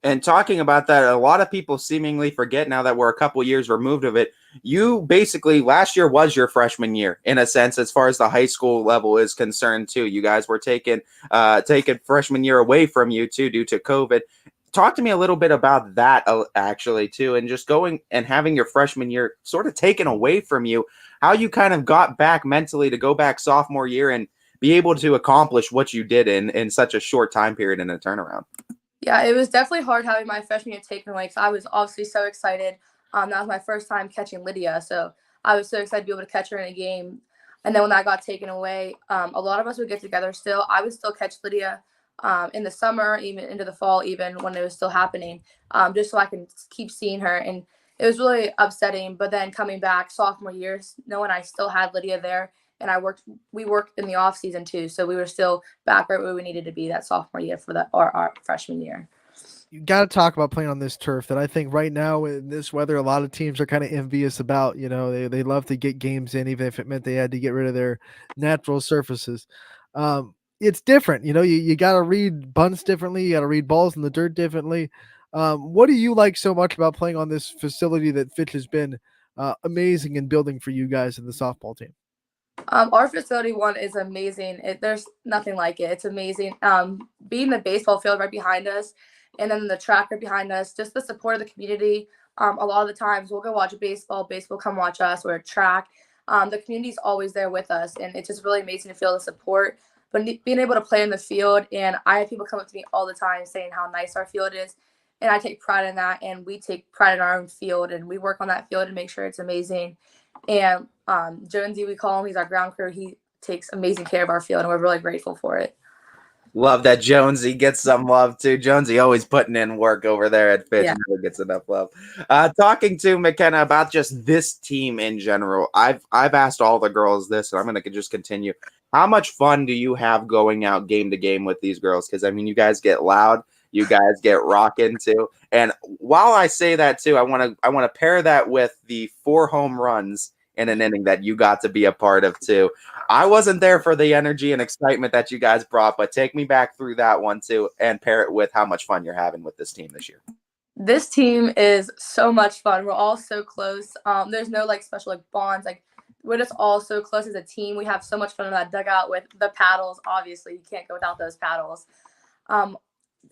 And talking about that, a lot of people seemingly forget now that we're a couple years removed of it. You basically, last year was your freshman year in a sense, as far as the high school level is concerned too. You guys were taking freshman year away from you too due to COVID. Talk to me a little bit about that actually too, and just going and having your freshman year sort of taken away from you, how you kind of got back mentally to go back sophomore year and be able to accomplish what you did in such a short time period in a turnaround. Yeah, it was definitely hard having my freshman year taken away because I was obviously so excited. That was my first time catching Lydia, so I was so excited to be able to catch her in a game. And then when that got taken away, a lot of us would get together still. I would still catch Lydia in the summer, even into the fall, even when it was still happening, just so I can keep seeing her. And it was really upsetting. But then coming back sophomore year, knowing I still had Lydia there, and we worked in the off season too, so we were still back right where we needed to be that sophomore year for our freshman year. You got to talk about playing on this turf that I think right now in this weather, a lot of teams are kind of envious about. You know, they love to get games in, even if it meant they had to get rid of their natural surfaces. It's different. You know, you got to read bunts differently. You got to read balls in the dirt differently. What do you like so much about playing on this facility that Fitch has been amazing in building for you guys in the softball team? Our facility one is amazing. There's nothing like it. It's amazing. Being the baseball field right behind us, and then the track right behind us, just the support of the community. A lot of the times we'll go watch baseball come watch us, or a track. The community's always there with us, and it's just really amazing to feel the support. But being able to play in the field, and I have people come up to me all the time saying how nice our field is, and I take pride in that, and we take pride in our own field, and we work on that field to make sure it's amazing. And Jonesy, we call him, he's our ground crew. He takes amazing care of our field, and we're really grateful for it. Love that Jonesy gets some love too. Jonesy always putting in work over there at Fitch. Yeah. Never gets enough love. Talking to McKenna about just this team in general. I've asked all the girls this, and I'm gonna just continue. How much fun do you have going out game to game with these girls? Because I mean, you guys get loud, you guys get rocking too. And while I say that too, I want to pair that with the 4 home runs in an inning that you got to be a part of too. I wasn't there for the energy and excitement that you guys brought, but take me back through that one too and pair it with how much fun you're having with this team this year. This team is so much fun. We're all so close. There's no special bonds. We're just all so close as a team. We have so much fun in that dugout with the paddles. Obviously, you can't go without those paddles.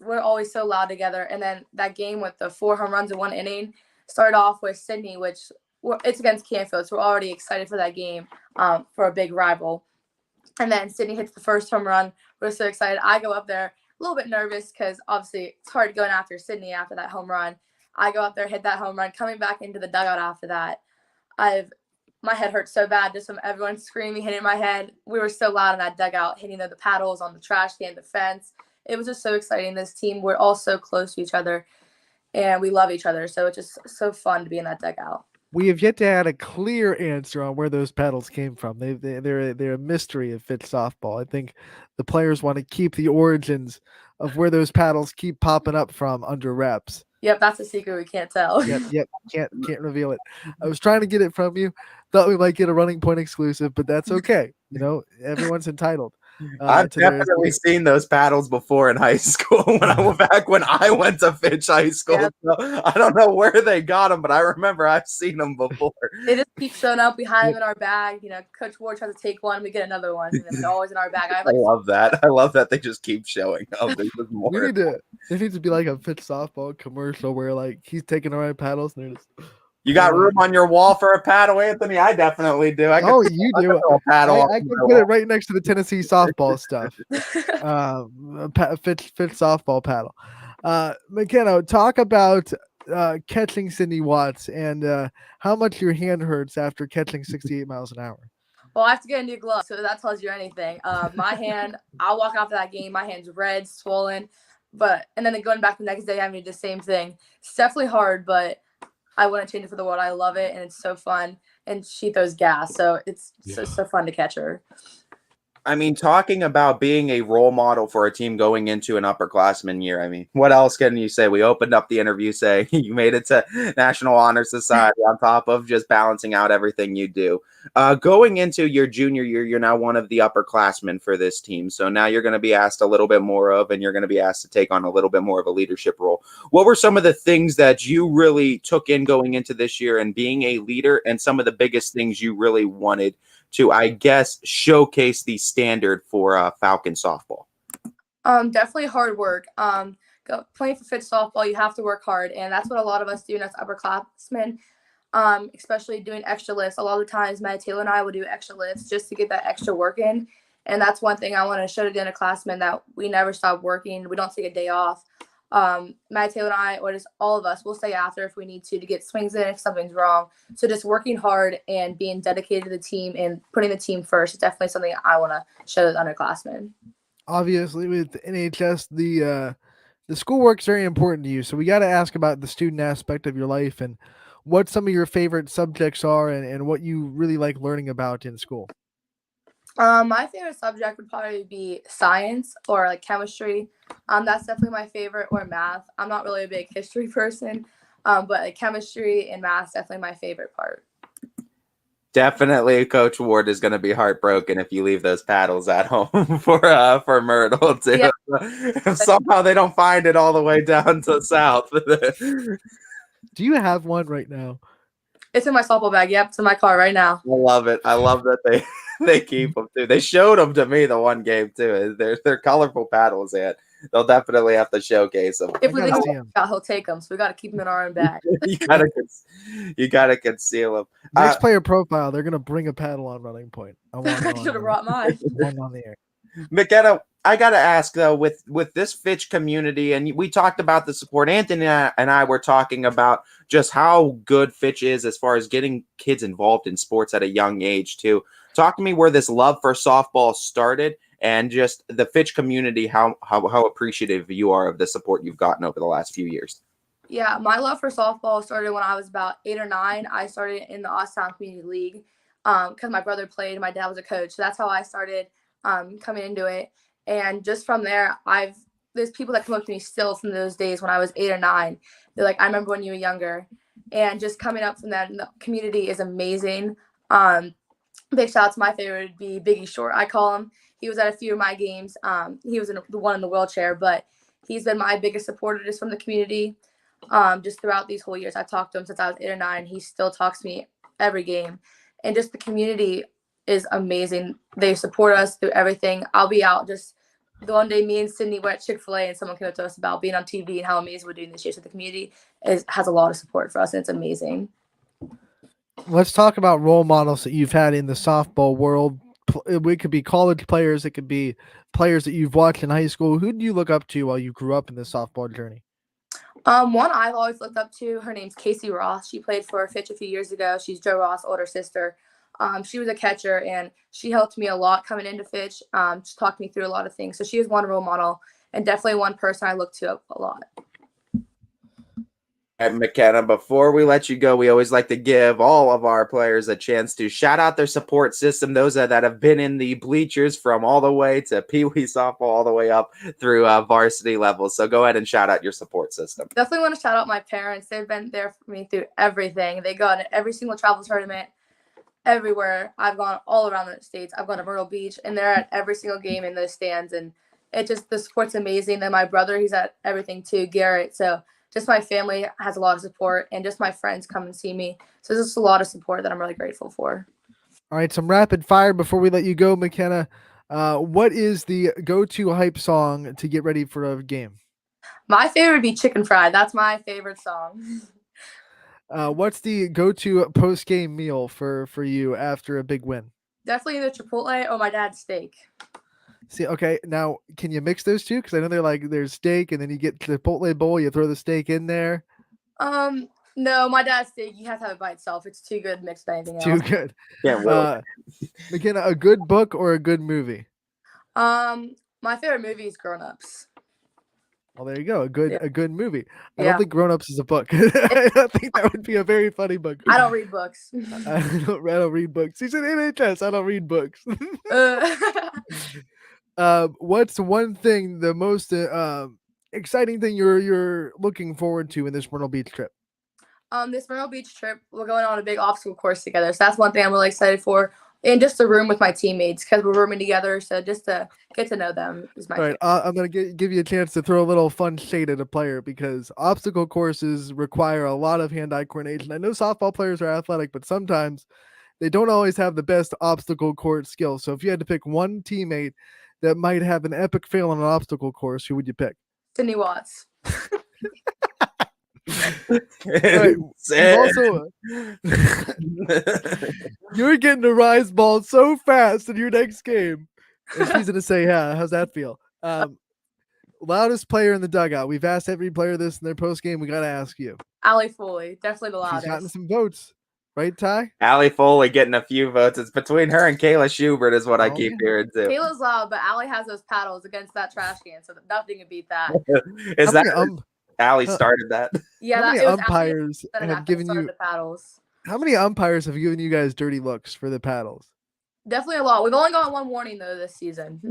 We're always so loud together. And then that game with the 4 home runs in one inning started off with Sydney, which it's against Canfield, so we're already excited for that game, for a big rival. And then Sydney hits the first home run. We're so excited. I go up there a little bit nervous because obviously it's hard going after Sydney after that home run. I go up there, hit that home run, coming back into the dugout after that. My head hurts so bad just from everyone screaming, hitting my head. We were so loud in that dugout, hitting the paddles on the trash can, the fence. It was just so exciting. This team, we're all so close to each other, and we love each other. So it's just so fun to be in that dugout. We have yet to add a clear answer on where those paddles came from. They're a mystery of Fitch softball. I think the players want to keep the origins of where those paddles keep popping up from under wraps. Yep, that's a secret we can't tell. Yep, can't reveal it. I was trying to get it from you. Thought we might get a Running Point exclusive, but that's okay. You know, everyone's entitled. I've definitely seen those paddles before in high school when I went to Fitch High School. Yep. So I don't know where they got them, but I remember I've seen them before. They just keep showing up. We hide them in our bag. You know, Coach Ward tries to take one, we get another one, and they're always in our bag. I love that. I love that they just keep showing up. There needs to be like a Fitch softball commercial where he's taking the right paddles and they're just. You got room on your wall for a paddle, Anthony? I definitely do. You do. I can put it right next to the Tennessee softball stuff. Fitch softball paddle. McKenna, talk about catching Sydney Watts and how much your hand hurts after catching 68 miles an hour. Well, I have to get a new glove, so that tells you anything. My hand, I'll walk after that game. My hand's red, swollen. and then going back the next day having to do the same thing. It's definitely hard, but I wouldn't change it for the world. I love it, and it's so fun. And she throws gas, so it's so fun to catch her. I mean, talking about being a role model for a team going into an upperclassman year, I mean, what else can you say? We opened up the interview saying you made it to National Honor Society on top of just balancing out everything you do. Going into your junior year, you're now one of the upperclassmen for this team. So now you're going to be asked a little bit more of, and you're going to be asked to take on a little bit more of a leadership role. What were some of the things that you really took in going into this year and being a leader, and some of the biggest things you really wanted to, I guess, showcase the standard for Falcon softball? Definitely hard work. Playing for Fitch softball, you have to work hard, and that's what a lot of us do as upperclassmen. Especially doing extra lifts. A lot of the times, Matt Taylor and I will do extra lifts just to get that extra work in. And that's one thing I want to show to the underclassmen, that we never stop working. We don't take a day off. Matt Taylor and I, or just all of us, will stay after if we need to get swings in if something's wrong. So just working hard and being dedicated to the team and putting the team first is definitely something I want to show the underclassmen. Obviously, with NHS, the schoolwork's very important to you. So we got to ask about the student aspect of your life and what some of your favorite subjects are, and what you really like learning about in school. My favorite subject would probably be science or like chemistry. That's definitely my favorite, or math. I'm not really a big history person, but like chemistry and math is definitely my favorite part. Definitely, Coach Ward is going to be heartbroken if you leave those paddles at home for Myrtle too. Yeah. If somehow they don't find it all the way down to south. Do you have one right now? It's in my softball bag. Yep, it's in my car right now. I love it. I love that they keep them too. They showed them to me the one game too. They're colorful paddles, and they'll definitely have to showcase them. If we leave them, he'll take them. So we got to keep them in our own bag. you gotta conceal them. Next player profile, they're gonna bring a paddle on Running Point. I should have brought mine. One on the air. McKenna, I gotta ask though, with this Fitch community, and we talked about the support. Anthony and I were talking about just how good Fitch is as far as getting kids involved in sports at a young age too. Talk to me where this love for softball started, and just the Fitch community, how appreciative you are of the support you've gotten over the last few years. Yeah, my love for softball started when I was about 8 or 9. I started in the Austin Community League because my brother played and my dad was a coach. So that's how I started coming into it. And just from there, there's people that come up to me still from those days when I was 8 or 9. They're like, I remember when you were younger. And just coming up from that, the community is amazing. Big shout out to my favorite would be Biggie Short, I call him. He was at a few of my games. He was the one in the wheelchair, but he's been my biggest supporter just from the community. Just throughout these whole years. I've talked to him since I was 8 or 9. He still talks to me every game. And just the community is amazing. They support us through everything. I'll be out just the one day me and Sydney were at Chick-fil-A and someone came up to us about being on TV and how amazing we're doing this year. So the community has a lot of support for us, and it's amazing. Let's talk about role models that you've had in the softball world. It could be college players. It could be players that you've watched in high school. Who did you look up to while you grew up in the softball journey? One I've always looked up to, her name's Casey Ross. She played for Fitch a few years ago. She's Joe Ross' older sister. She was a catcher, and she helped me a lot coming into Fitch. She talked me through a lot of things. So she was one role model and definitely one person I look to a lot. And McKenna, before we let you go, we always like to give all of our players a chance to shout out their support system, those that have been in the bleachers from all the way to Pee Wee softball all the way up through varsity levels. So go ahead and shout out your support system. Definitely want to shout out my parents. They've been there for me through everything. They go to every single travel tournament, everywhere. I've gone all around the States. I've gone to Myrtle Beach, and they're at every single game in those stands. And the support's amazing. Then my brother, he's at everything too, Garrett. So just my family has a lot of support, and just my friends come and see me. So there's just a lot of support that I'm really grateful for. All right, some rapid fire before we let you go, McKenna. What is the go-to hype song to get ready for a game? My favorite would be Chicken Fried. That's my favorite song. What's the go-to post-game meal for you after a big win? Definitely either Chipotle or my dad's steak. See, okay, now can you mix those two? Because I know there's steak, and then you get the Chipotle bowl, you throw the steak in there. No, my dad's steak, you have to have it by itself. It's too good mixed with anything else. Too good. Yeah, McKenna, a good book or a good movie? My favorite movie is Grown Ups. Well, there you go. A good movie. I don't Yeah. think Grown Ups is a book. I don't think that would be a very funny book. I don't read books. I don't read books. He's an NHS. I don't read books. What's one thing, the most exciting thing you're looking forward to in this Myrtle Beach trip? This Myrtle Beach trip, we're going on a big obstacle course together. So that's one thing I'm really excited for. And just the room with my teammates because we're rooming together. So just to get to know them is my All right, favorite. I'm gonna give you a chance to throw a little fun shade at a player because obstacle courses require a lot of hand-eye coordination. I know softball players are athletic, but sometimes they don't always have the best obstacle course skills. So if you had to pick one teammate that might have an epic fail on an obstacle course, who would you pick? Sydney Watts. All right, you've also you're getting to rise ball so fast in your next game. And she's gonna say, "Yeah, how's that feel?" Loudest player in the dugout. We've asked every player this in their post game. We gotta ask you. Allie Foley, definitely the She's gotten loudest. some votes, right, Ty? Allie Foley getting a few votes. It's between her and Kayla Schubert is what I keep hearing too. Kayla's loud, but Allie has those paddles against that trash can, so nothing can beat that. Is that Allie started that? Yeah, how many it was umpires Allie have given you the paddles. How many umpires have given you guys dirty looks for the paddles? Definitely a lot. We've only got one warning though this season.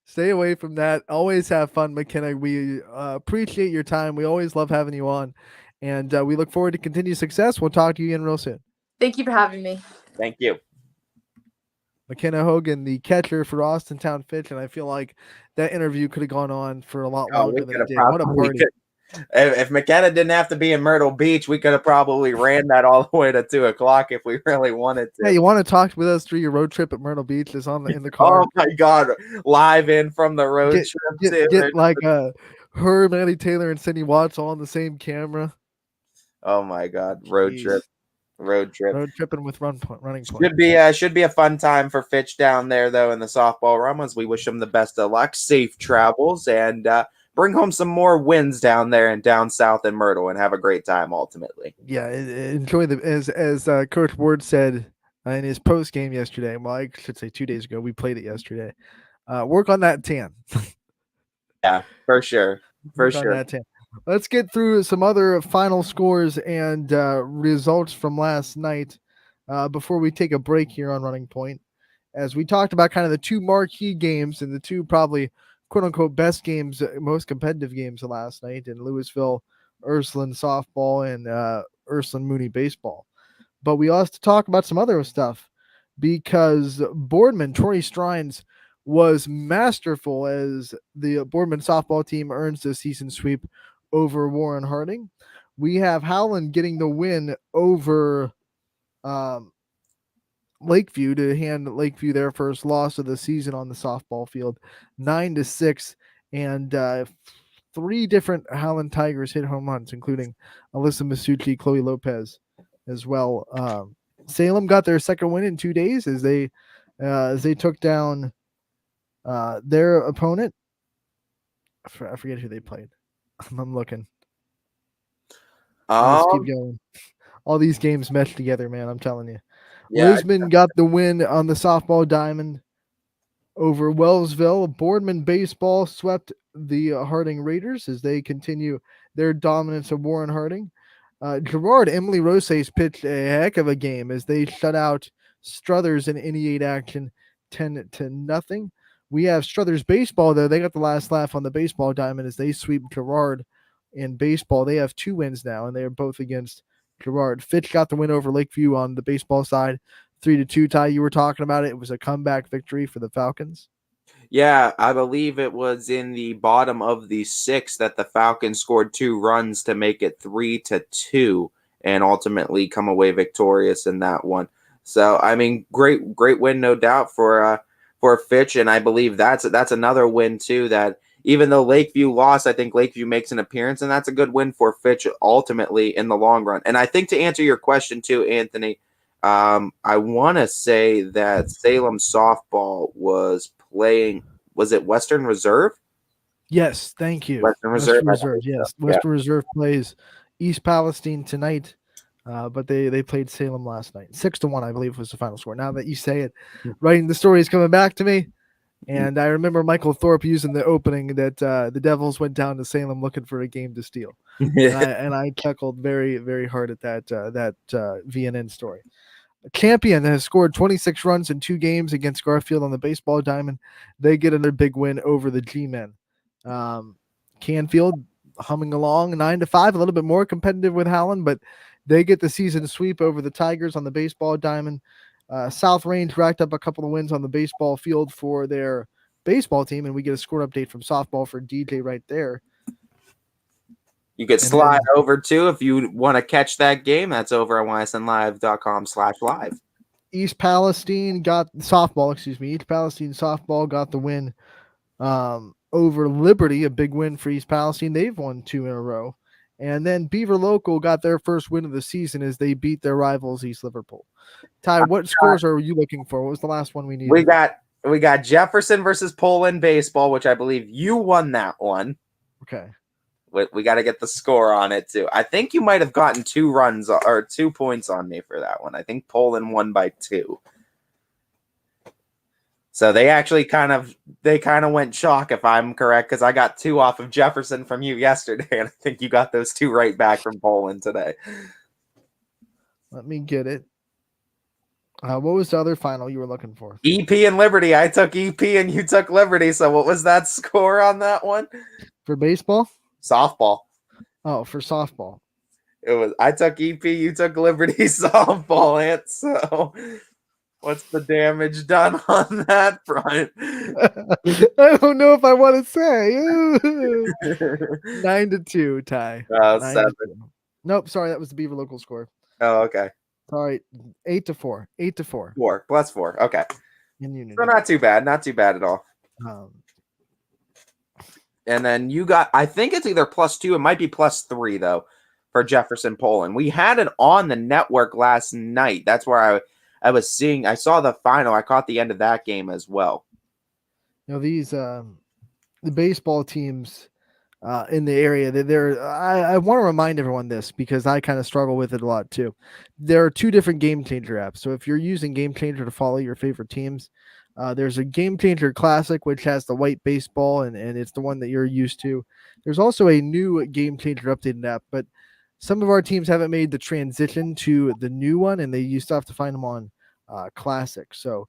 Stay away from that. Always have fun, McKenna. We appreciate your time. We always love having you on, and we look forward to continued success. We'll talk to you again real soon. Thank you for having me. Thank you. McKenna Hogan, the catcher for Austintown Fitch, and I feel like that interview could have gone on for a lot longer than it did. What a party. If McKenna didn't have to be in Myrtle Beach, we could have probably ran that all the way to 2:00 if we really wanted to. Hey, you want to talk with us through your road trip at Myrtle Beach? Is in the car. Oh my God, live in from the road trip. Get like her, Maddie Taylor, and Sydney Watts all on the same camera. Oh my God, road trip. Road tripping with running point. Should be a fun time for Fitch down there though in the softball Rummas. We wish them the best of luck, safe travels, and bring home some more wins down there and down south in Myrtle, and have a great time ultimately. Yeah, enjoy as Coach Ward said in his post game yesterday. Well, I should say 2 days ago. We played it yesterday. Work on that tan. Yeah, for sure. Let's get through some other final scores and results from last night before we take a break here on Running Point. As we talked about kind of the two marquee games and the two probably quote-unquote best games, most competitive games of last night in Louisville, Ursuline softball and Ursuline Mooney baseball. But we also have to talk about some other stuff because Boardman, Tori Strines, was masterful as the Boardman softball team earns the season sweep over Warren Harding. We have Howland getting the win over Lakeview to hand Lakeview their first loss of the season on the softball field, 9-6, and 3 different Howland Tigers hit home runs, including Alyssa Masucci, Chloe Lopez as well. Salem got their second win in 2 days as they took down their opponent. I forget who they played. I'm looking. Let's keep going. All these games meshed together, man. I'm telling you. Yeah, Lisbon got the win on the softball diamond over Wellsville. Boardman baseball swept the Harding Raiders as they continue their dominance of Warren Harding. Girard, Emily Roses pitched a heck of a game as they shut out Struthers in inning 8 action 10-0. We have Struthers baseball, though. They got the last laugh on the baseball diamond as they sweep Girard in baseball. They have 2 wins now, and they are both against Girard. Fitch got the win over Lakeview on the baseball side, 3-2. Ty, you were talking about it. It was a comeback victory for the Falcons. Yeah, I believe it was in the bottom of the 6th that the Falcons scored 2 runs to make it 3-2 and ultimately come away victorious in that one. So, I mean, great win, no doubt, for Fitch, and I believe that's another win too. That even though Lakeview lost, I think Lakeview makes an appearance, and that's a good win for Fitch ultimately in the long run. And I think to answer your question too, Anthony, I want to say that Salem softball was playing. Was it Western Reserve? Yes, thank you. Western Reserve, yes. Western Reserve plays East Palestine tonight. But they played Salem last night. 6-1, I believe, was the final score. Now that you say it, writing the story is coming back to me. And I remember Michael Thorpe using the opening that the Devils went down to Salem looking for a game to steal, and I chuckled very very hard at that VNN story. Champion has scored 26 runs in 2 games against Garfield on the baseball diamond. They get another big win over the G-men. Canfield humming along 9-5, a little bit more competitive with Howland, but they get the season sweep over the Tigers on the baseball diamond. South Range racked up a couple of wins on the baseball field for their baseball team, and we get a score update from softball for DJ right there. You could slide over too if you want to catch that game. That's over at ysnlive.com/live. East Palestine got softball, East Palestine softball got the win over Liberty, a big win for East Palestine. They've won 2 in a row. And then Beaver Local got their first win of the season as they beat their rivals, East Liverpool. Ty, what scores are you looking for? What was the last one we needed? We got Jefferson versus Poland baseball, which I believe you won that one. Okay. We got to get the score on it too. I think you might have gotten 2 runs or 2 points on me for that one. I think Poland won by 2. So they actually kind of went chalk, if I'm correct, because I got 2 off of Jefferson from you yesterday, and I think you got those 2 right back from Poland today. Let me get it. What was the other final you were looking for? EP and Liberty. I took EP and you took Liberty. So what was that score on that one? For baseball? Softball. Oh, for softball. It was I took EP, you took Liberty softball, Ant. So what's the damage done on that front? I don't know if I want to say. 9-2 tie. 7. Nope, sorry, that was the Beaver Local score. Oh, okay. Sorry, 8-4. 8-4. 4 plus 4. Okay. In Unity. So not too bad. Not too bad at all. And then you got, I think it's either +2. It might be +3 though for Jefferson Poland. We had it on the network last night. That's where I was seeing. I saw the final. I caught the end of that game as well. You know, these the baseball teams in the area, I want to remind everyone this because I kind of struggle with it a lot too. There are 2 different Game Changer apps. So if you're using Game Changer to follow your favorite teams, there's a Game Changer Classic, which has the white baseball, and it's the one that you're used to. There's also a new Game Changer updated app, but some of our teams haven't made the transition to the new one, and you still have to find them on Classic. So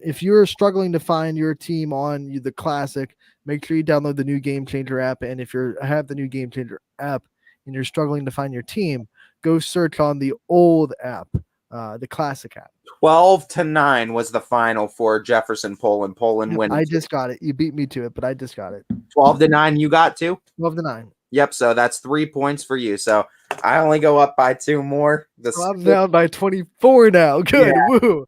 if you're struggling to find your team on the Classic, make sure you download the new Game Changer app. And if you have the new Game Changer app and you're struggling to find your team, go search on the old app, the Classic app. 12-9 was the final for Jefferson Poland. Poland winning. I just got it. You beat me to it, but I just got it. 12-9 you got to? 12-9. Yep, so that's 3 points for you. So I only go up by 2 more. I'm down by 24 now. Good. Yeah. Woo.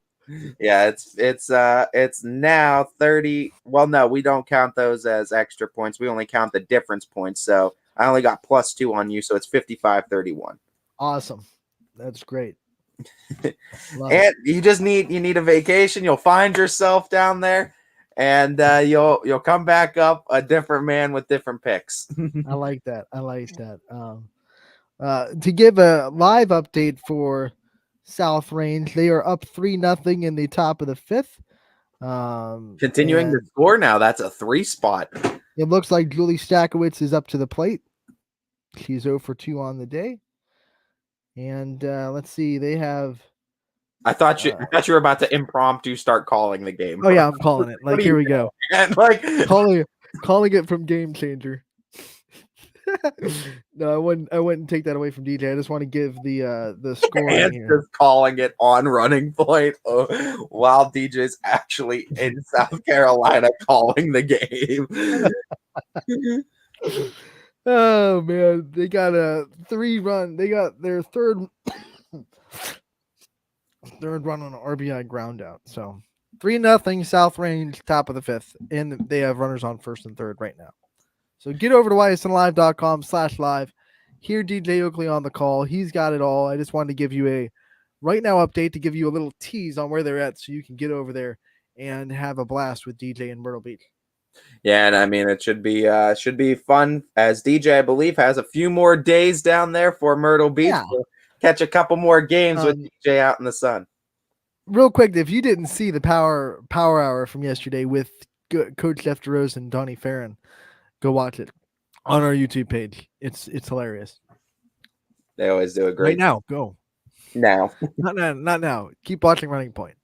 Yeah, it's now 30. Well, no, we don't count those as extra points. We only count the difference points. So I only got +2 on you, so it's 55-31. Awesome. That's great. And you need a vacation. You'll find yourself down there, and you'll come back up a different man with different picks. I like that. To give a live update for South Range, they are up 3-0 in the top of the 5th. Continuing the score now. That's a 3 spot. It looks like Julie Stakowicz is up to the plate. She's 0 for 2 on the day. And let's see, they have. I thought you were about to impromptu start calling the game. Oh yeah, I'm calling it. Like here we go. And like calling it from Game Changer. No, I wouldn't take that away from DJ. I just want to give the score and here. Just calling it on Running Point while DJ's actually in South Carolina calling the game. Oh man, they got a 3-run. They got their third run on an RBI ground out. So 3-0 South Range, top of the 5th, and they have runners on 1st and 3rd right now. So get over to ysnlive.com/live. Hear DJ Oakley on the call. He's got it all. I just wanted to give you a right now update to give you a little tease on where they're at so you can get over there and have a blast with DJ in Myrtle Beach. Yeah, and I mean it should be fun as DJ, I believe, has a few more days down there for Myrtle Beach. Yeah. So catch a couple more games with DJ out in the sun. Real quick, if you didn't see the power hour from yesterday with Coach Jeff DeRose and Donnie Farron. Go watch it on our YouTube page. It's hilarious. They always do a Right great now, go. now. Not now. Keep watching Running Point.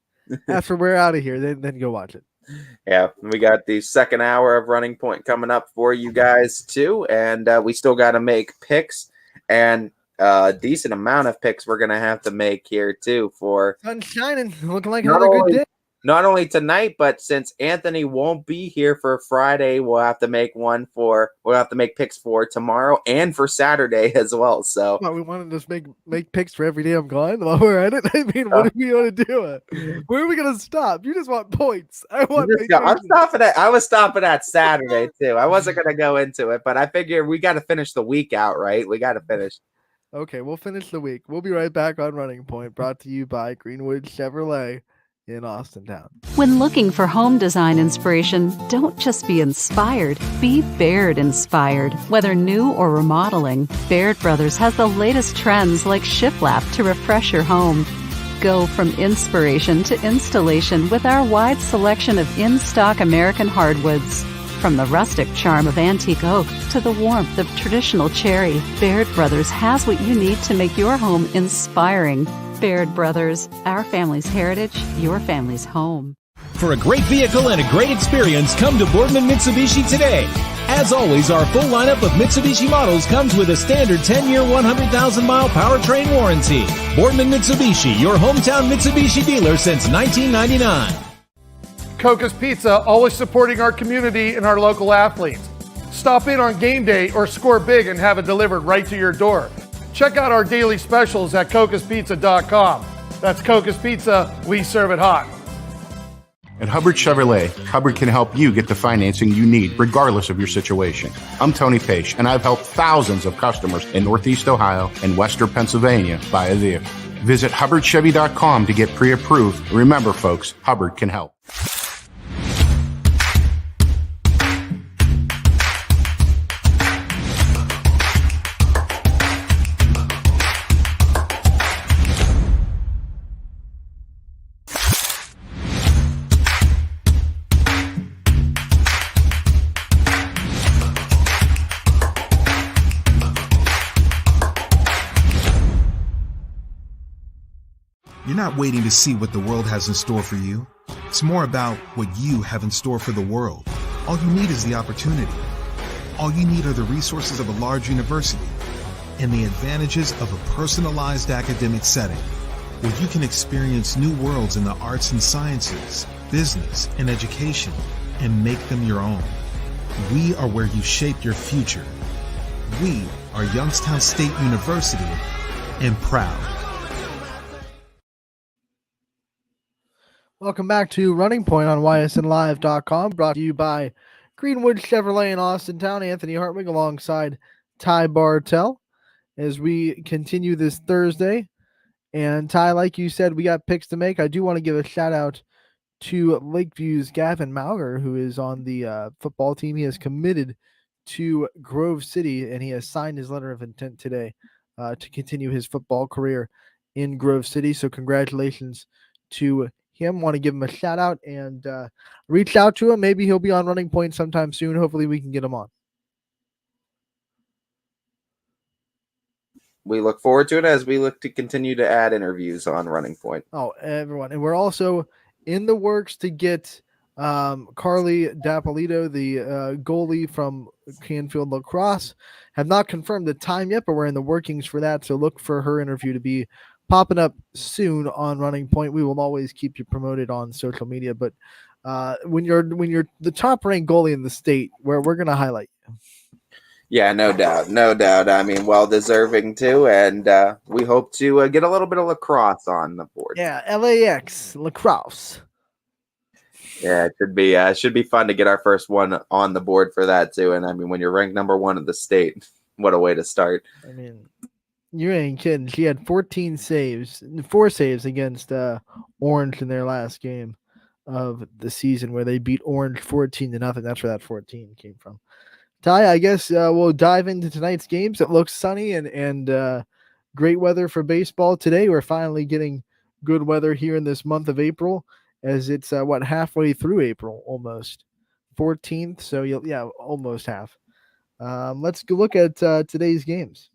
After we're out of here, then go watch it. Yeah, we got the second hour of Running Point coming up for you guys too, and we still got to make picks, and a decent amount of picks we're gonna have to make here too for Sun's shining, looking like Not another good only- day. not only tonight, but since Anthony won't be here for Friday, we'll have to make picks for tomorrow and for Saturday as well. So Well, we wanted to just make picks for every day I'm gone while we're at it. I mean, what do we want to do? Where are we gonna stop? You just want points. I want. I was stopping at Saturday too. I wasn't gonna go into it, but I figured we got to finish the week out, right? We got to finish. Okay, we'll finish the week. We'll be right back on Running Point, brought to you by Greenwood Chevrolet in Austintown. When looking for home design inspiration, don't just be inspired, be Baird inspired. Whether new or remodeling, Baird Brothers has the latest trends like shiplap to refresh your home. Go from inspiration to installation with our wide selection of in-stock American hardwoods. From the rustic charm of antique oak to the warmth of traditional cherry, Baird Brothers has what you need to make your home inspiring. Baird Brothers, our family's heritage, your family's home. For a great vehicle and a great experience, come to Boardman Mitsubishi today. As always, our full lineup of Mitsubishi models comes with a standard 10-year, 100,000-mile powertrain warranty. Boardman Mitsubishi, your hometown Mitsubishi dealer since 1999. Coca's Pizza, always supporting our community and our local athletes. Stop in on game day or score big and have it delivered right to your door. Check out our daily specials at cocaspizza.com. That's Coca's Pizza, we serve it hot. At Hubbard Chevrolet, Hubbard can help you get the financing you need regardless of your situation. I'm Tony Page, and I've helped thousands of customers in Northeast Ohio and Western Pennsylvania buy a vehicle. Visit HubbardChevy.com to get pre-approved. Remember, folks, Hubbard can help. You're not waiting to see what the world has in store for you. It's more about what you have in store for the world. All you need is the opportunity. All you need are the resources of a large university and the advantages of a personalized academic setting where you can experience new worlds in the arts and sciences, business, and education and make them your own. We are where you shape your future. We are Youngstown State University and proud. Welcome back to Running Point on ysnlive.com, brought to you by Greenwood Chevrolet in Austintown. Anthony Hartwig alongside Ty Bartell as we continue this Thursday. And Ty, like you said, we got picks to make. I do want to give a shout out to Lakeview's Gavin Mauger, who is on the football team. He has committed to Grove City, and he has signed his letter of intent today to continue his football career in Grove City. So congratulations to him. Want to give him a shout out and reach out to him. Maybe he'll be on Running Point sometime soon. Hopefully we can get him on. We look forward to it as we look to continue to add interviews on Running Point. Oh, everyone. And we're also in the works to get Carly Dapolito, the goalie from Canfield Lacrosse. Have not confirmed the time yet, but we're in the workings for that. So look for her interview to be popping up soon on Running Point. We will always keep you promoted on social media, but when you're the top ranked goalie in the state, we're going to highlight you. Yeah, no doubt. I mean, well deserving too, and we hope to get a little bit of lacrosse on the board. Yeah, LAX lacrosse. Yeah, it should be fun to get our first one on the board for that too. And I mean, when you're ranked number 1 in the state, what a way to start. I mean, you ain't kidding. She had 4 saves against Orange in their last game of the season, where they beat Orange 14-0. That's where that 14 came from. Ty, I guess we'll dive into tonight's games. It looks sunny and great weather for baseball today. We're finally getting good weather here in this month of April, as it's halfway through April almost. 14th. So almost half. Let's go look at today's games.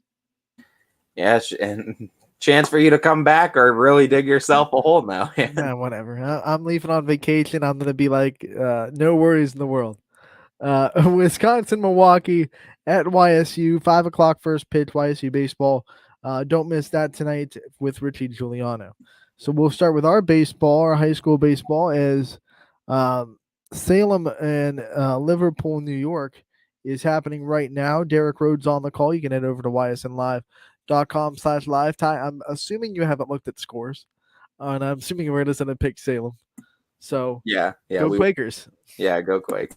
Yeah, and chance for you to come back or really dig yourself a hole now. Nah, whatever. I'm leaving on vacation. I'm gonna be like, no worries in the world. Wisconsin, Milwaukee at YSU, 5 o'clock first pitch. YSU baseball. Don't miss that tonight with Richie Giuliano. So we'll start with our baseball. Our high school baseball is Salem and Liverpool, New York is happening right now. Derek Rhodes on the call. You can head over to ysnlive.com/live. Ty, I'm assuming you haven't looked at scores, and I'm assuming we're just going to pick Salem. So go Quakers. Yeah, go Quakes.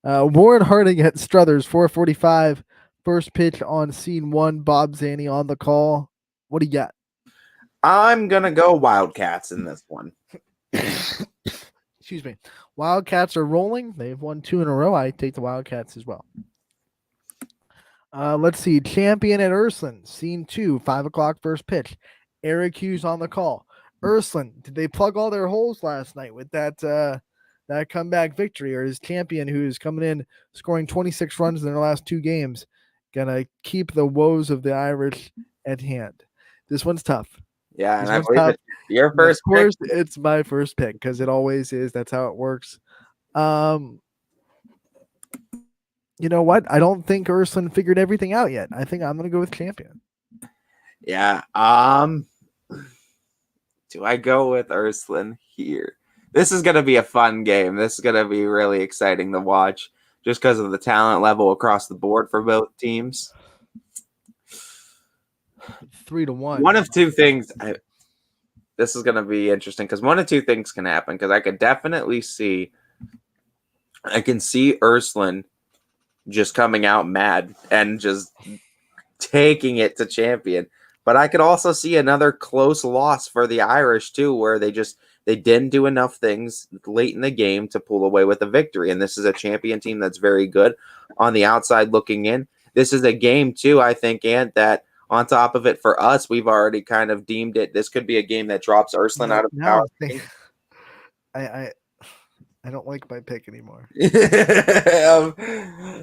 Warren Harding at Struthers, 4:45. First pitch on scene 1. Bob Zanny on the call. What do you got? I'm going to go Wildcats in this one. Excuse me. Wildcats are rolling. They've won 2 in a row. I take the Wildcats as well. Let's see. Champion at Ursuline, scene 2, 5 o'clock first pitch. Eric Hughes on the call. Ursuline, did they plug all their holes last night with that comeback victory, or is Champion, who's coming in scoring 26 runs in their last 2 games, gonna keep the woes of the Irish at hand? This one's tough. Yeah, and I believe it's your first pick. Of course, it's my first pick because it always is. That's how it works. You know what? I don't think Ursuline figured everything out yet. I think I'm gonna go with Champion. Yeah. Do I go with Ursuline here? This is going to be a fun game. This is going to be really exciting to watch just because of the talent level across the board for both teams. 3-1. One of two things. This is going to be interesting because one of two things can happen because I could definitely see Ursuline just coming out mad and just taking it to Champion. But I could also see another close loss for the Irish too, where they didn't do enough things late in the game to pull away with a victory. And this is a Champion team that's very good on the outside looking in. This is a game too, I think, Ant, that on top of it for us, we've already kind of deemed it. This could be a game that drops Ursuline out of power. I don't like my pick anymore.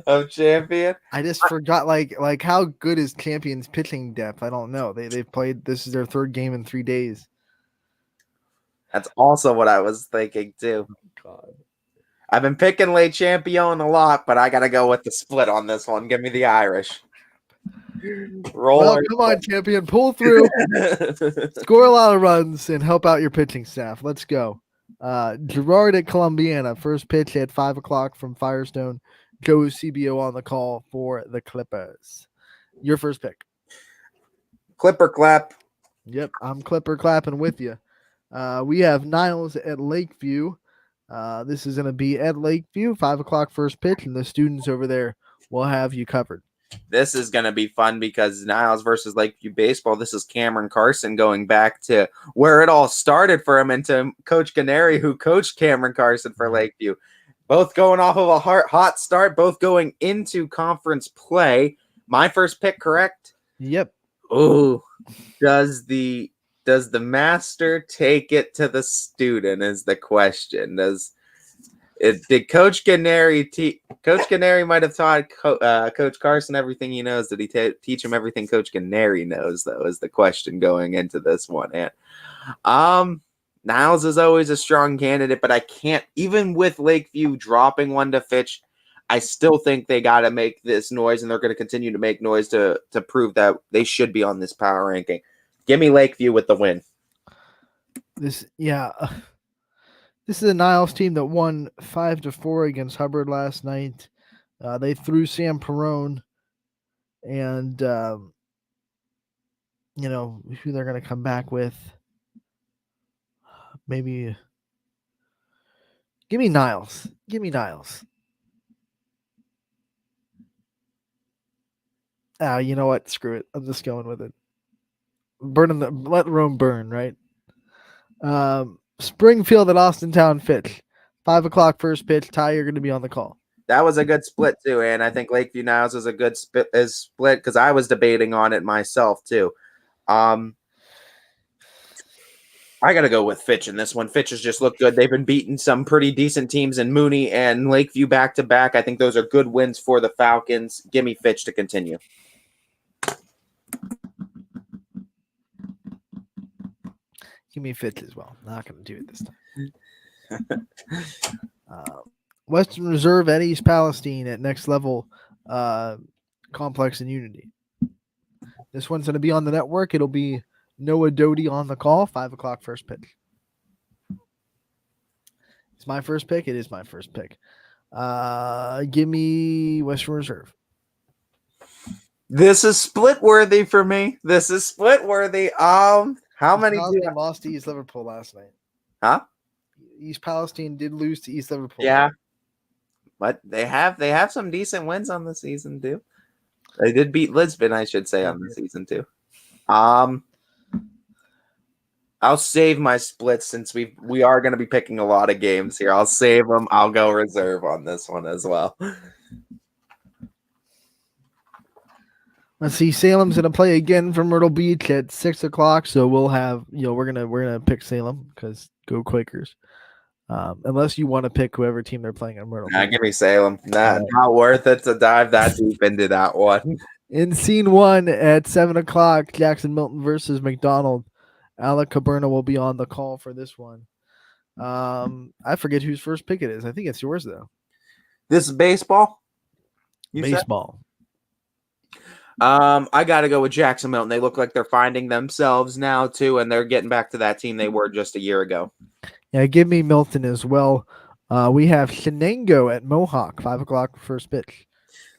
of Champion. I just forgot like how good is Champion's pitching depth? I don't know. They've played, this is their 3rd game in 3 days. That's also what I was thinking too. Oh, God. I've been picking late Champion a lot, but I gotta go with the split on this one. Give me the Irish. Well, come on, Champion. Pull through. Score a lot of runs and help out your pitching staff. Let's go. Gerard at Columbiana. First pitch at 5 o'clock from Firestone. Joe CBO on the call for the Clippers. Your first pick. Clipper clap. Yep, I'm Clipper clapping with you. We have Niles at Lakeview. This is going to be at Lakeview, 5 o'clock first pitch, and the students over there will have you covered. This is going to be fun because Niles versus Lakeview baseball. This is Cameron Carson going back to where it all started for him and to Coach Ganeri, who coached Cameron Carson for Lakeview. Both going off of a hot start, both going into conference play. My first pick, correct? Yep. Oh, does the master take it to the student is the question. Did Coach Ganeri Coach Ganeri might have taught Coach Carson everything he knows. Did he teach him everything Coach Ganeri knows, though, is the question going into this one. And Niles is always a strong candidate, but I can't, even with Lakeview dropping one to Fitch, I still think they got to make this noise, and they're going to continue to make noise to prove that they should be on this power ranking. Give me Lakeview with the win. This is a Niles team that won 5-4 against Hubbard last night. They threw Sam Perone, and who they're going to come back with. Maybe give me Niles. You know what? Screw it. I'm just going with it. Let Rome burn, right? Springfield at Austintown Fitch. 5 o'clock first pitch. Ty, you're going to be on the call. That was a good split too, and I think Lakeview Niles is a good split because I was debating on it myself too. I got to go with Fitch in this one. Fitch has just looked good. They've been beating some pretty decent teams in Mooney and Lakeview back to back. I think those are good wins for the Falcons. Give me Fitch to continue. Give me Fitch as well. Not going to do it this time. Western Reserve at East Palestine at Next Level Complex and Unity. This one's going to be on the network. It'll be Noah Doty on the call, 5 o'clock first pitch. It's my first pick. It is my first pick. Give me Western Reserve. This is split worthy for me. This is split worthy. How many lost to East Liverpool last night? Huh? East Palestine did lose to East Liverpool. Yeah. But they have some decent wins on the season too. They did beat Lisbon, I should say, on the season too. I'll save my splits since we are going to be picking a lot of games here. I'll save them. I'll go reserve on this one as well. Let's see. Salem's going to play again for Myrtle Beach at 6 o'clock. So we'll have, we're gonna pick Salem because go Quakers. Unless you want to pick whoever team they're playing on Myrtle Beach. Give me Salem. Not worth it to dive that deep into that one. In scene 1 at 7 o'clock, Jackson Milton versus McDonald. Alec Caberna will be on the call for this one. I forget whose first pick it is. I think it's yours, though. This is baseball? Baseball. I got to go with Jackson Milton. They look like they're finding themselves now, too, and they're getting back to that team they were just a year ago. Yeah, give me Milton as well. We have Shenango at Mohawk, 5 o'clock first pitch.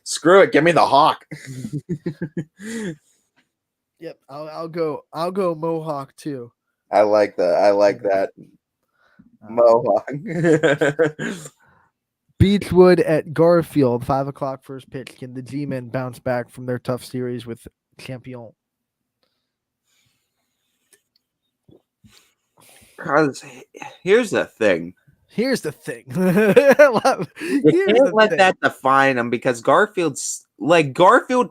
Screw it. Give me the Hawk. Yep, I'll go Mohawk too. I like that. Mohawk. Beechwood at Garfield, 5 o'clock first pitch. Can the G-men bounce back from their tough series with Champion? Because here's the thing. You can't let that define them because Garfield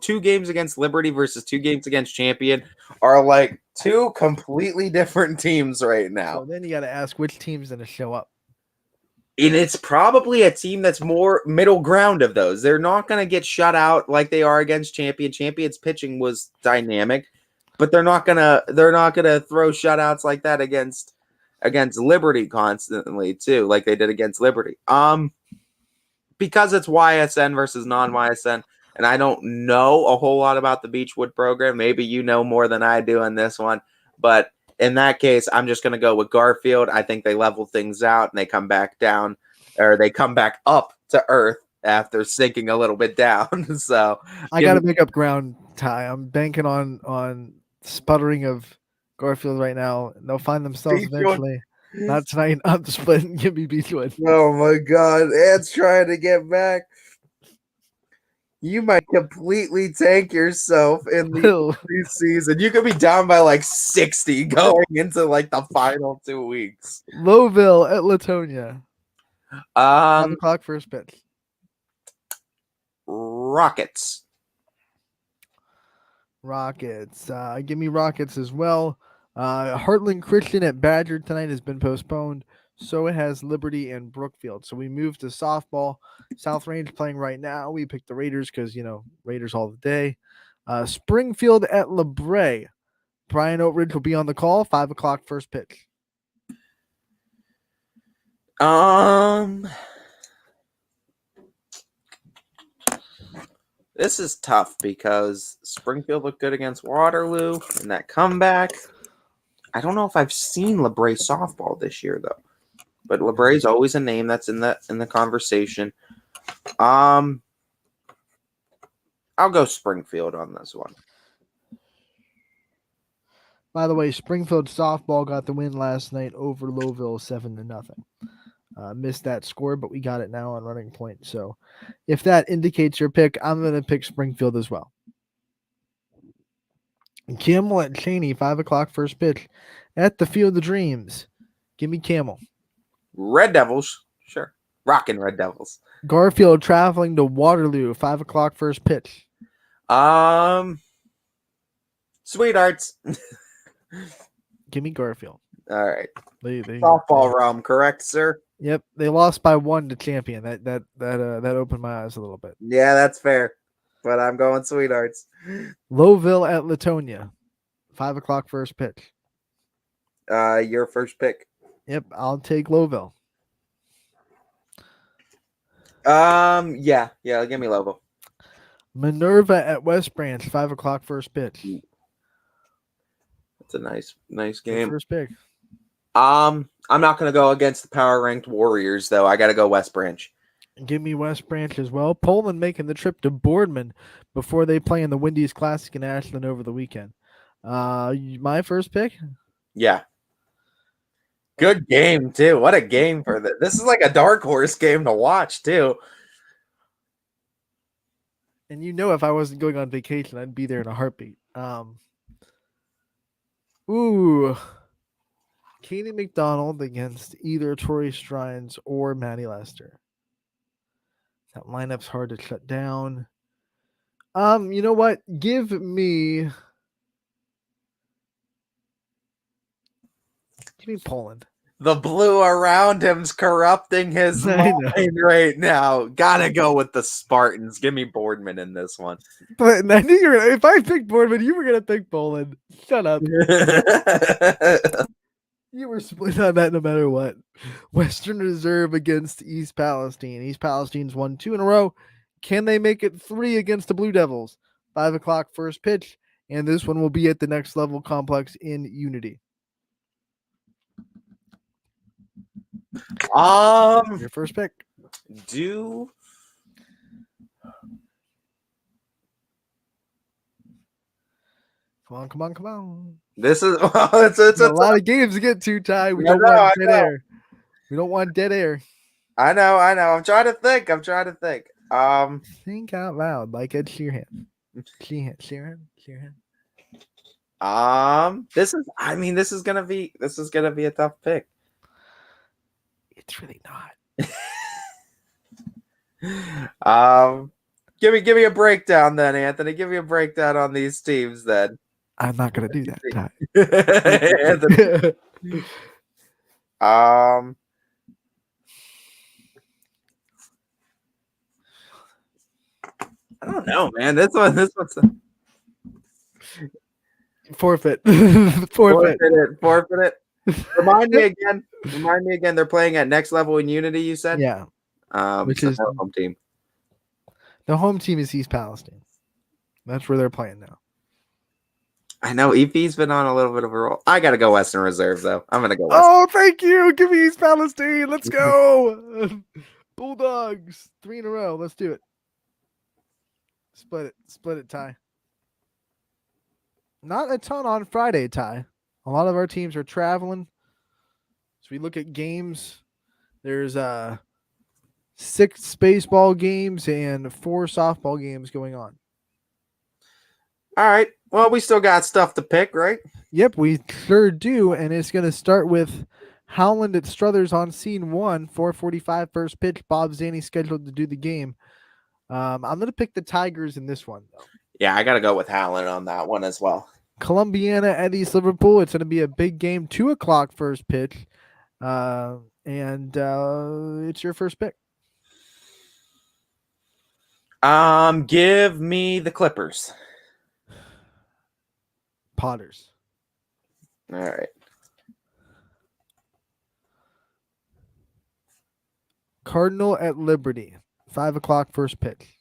2 games against Liberty versus 2 games against Champion are like 2 completely different teams right now. So then you got to ask which team's going to show up. And it's probably a team that's more middle ground of those. They're not going to get shut out like they are against Champion. Champion's pitching was dynamic, but they're not going to throw shutouts like that against Liberty constantly too, like they did against Liberty. Because it's YSN versus non-YSN, and I don't know a whole lot about the Beechwood program. Maybe you know more than I do on this one, but in that case, I'm just going to go with Garfield. I think they level things out and they come back down, or they come back up to earth after sinking a little bit down. So I got to make up ground, Ty. I'm banking on sputtering of Garfield right now. They'll find themselves eventually. Not tonight. I'm splitting. Give me Beechwood. Oh my God, Ed's trying to get back. You might completely tank yourself in the season. You could be down by like 60 going into like the final 2 weeks. Lowville at Latonia. 5 o'clock first pitch. Rockets. Give me Rockets as well. Heartland Christian at Badger tonight has been postponed. So it has Liberty and Brookfield. So we moved to softball. South Range playing right now. We picked the Raiders because, Raiders all the day. Springfield at LeBray. Brian Oatridge will be on the call. 5 o'clock first pitch. This is tough because Springfield looked good against Waterloo in that comeback. I don't know if I've seen LeBray softball this year though, but LeBray is always a name that's in the conversation. I'll go Springfield on this one. By the way, Springfield softball got the win last night over Lowville 7-0. Missed that score, but we got it now on Running Point. So if that indicates your pick, I'm going to pick Springfield as well. Camel at Cheney, 5 o'clock first pitch at the Field of Dreams. Give me Camel. Red Devils. Sure. Rockin' Red Devils. Garfield traveling to Waterloo, 5 o'clock first pitch. Sweethearts. Give me Garfield. All right. They Softball realm, correct, sir? Yep, they lost by 1 to Champion. That opened my eyes a little bit. Yeah, that's fair. But I'm going Sweethearts. Lowville at Latonia, 5 o'clock first pitch. Your first pick. Yep, I'll take Lowville. Yeah, give me Lobo. Minerva at West Branch, 5 o'clock first pitch. That's a nice Your game. first pick. I'm not gonna go against the power ranked Warriors though. I gotta go West Branch. Give me West Branch as well. Poland making the trip to Boardman before they play in the Windies Classic in Ashland over the weekend. My first pick? Yeah. Good game too. What a game for this. This is like a dark horse game to watch too. And if I wasn't going on vacation, I'd be there in a heartbeat. Katie McDonald against either Tori Strines or Maddie Lester. That lineup's hard to shut down. You know what? Give me Poland. The blue around him's corrupting his mind right now. Gotta go with the Spartans. Give me Boardman in this one. But I knew if I picked Boardman, you were gonna pick Poland. Shut up. You were split on that no matter what. Western Reserve against East Palestine. East Palestine's won 2 in a row. Can they make it 3 against the Blue Devils? 5 o'clock first pitch. And this one will be at the Next Level Complex in Unity. Your first pick. Come on. This is it's a lot of games to get to, Ty. We don't want dead air. We don't want dead air. I know. I'm trying to think. Think out loud like Ed Sheeran. Sheeran. This is gonna be a tough pick. It's really not. Give me a breakdown then, Anthony. Give me a breakdown on these teams then. I'm not gonna do that, Ty. I don't know, man. This one's forfeit. Forfeit it. Remind me again. They're playing at Next Level in Unity, you said? Yeah. Which is the home team. The home team is East Palestine. That's where they're playing now. I know EP's been on a little bit of a roll. I gotta go Western Reserve though. I'm gonna go Western. Oh, thank you. Give me East Palestine. Let's go. Bulldogs. 3 in a row. Let's do it. Split it, Ty. Not a ton on Friday, Ty. A lot of our teams are traveling. So we look at games. There's 6 baseball games and 4 softball games going on. All right. Well, we still got stuff to pick, right? Yep, we sure do. And it's going to start with Howland at Struthers on scene 1, 4:45 first pitch. Bob Zanny scheduled to do the game. I'm going to pick the Tigers in this one, though. Yeah, I got to go with Howland on that one as well. Columbiana at East Liverpool. It's going to be a big game, 2 o'clock first pitch. And it's your first pick. Give me the Clippers. Potters. All right. Cardinal at Liberty. 5 o'clock first pitch.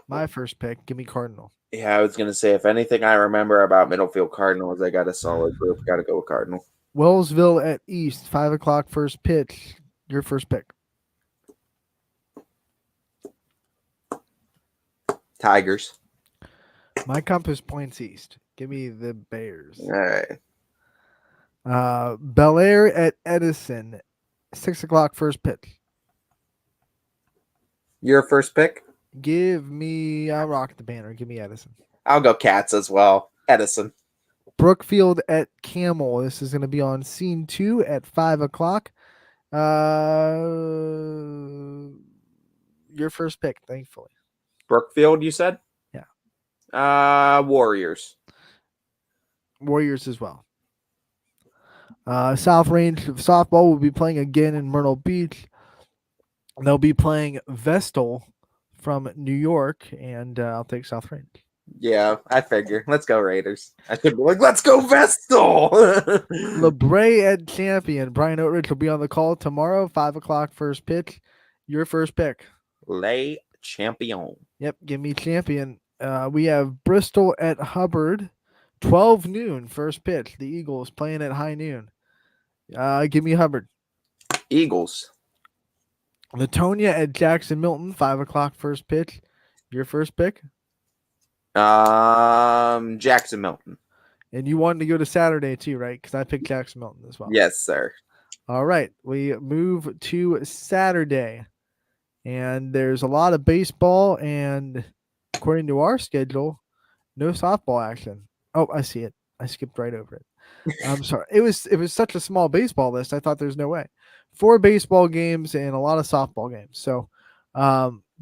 My first pick, give me Cardinal. Yeah, I was going to say, if anything I remember about Middlefield Cardinals, they got a solid group. Got to go with Cardinal. Wellsville at East. 5 o'clock first pitch. Your first pick. Tigers. My compass points east. Give me the Bears. All right. Bel Air at Edison. 6 o'clock first pitch. Your first pick? I'll rock the banner. Give me Edison. I'll go Cats as well. Edison. Brookfield at Camel. This is going to be on scene 2 at 5 o'clock. Your first pick, thankfully. Brookfield, you said? Yeah. Warriors. Warriors as well. South Range softball will be playing again in Myrtle Beach. They'll be playing Vestal from New York, and I'll take South Range. Yeah, I figure. Let's go Raiders. I should be like, let's go Vestal. LeBray at Champion. Brian Oatrich will be on the call tomorrow, 5 o'clock first pitch. Your first pick. Lay Champion. Yep, give me Champion. We have Bristol at Hubbard, 12 noon first pitch. The Eagles playing at high noon. Give me Hubbard. Eagles. Latonia at Jackson Milton, 5 o'clock first pitch. Your first pick. Jackson Milton. And you wanted to go to Saturday too, right? Because I picked Jackson Milton as well. Yes, sir. All right. We move to Saturday. And there's a lot of baseball. And according to our schedule, no softball action. Oh, I see it. I skipped right over it. I'm sorry. It was such a small baseball list. I thought there's no way. 4 baseball games and a lot of softball games. So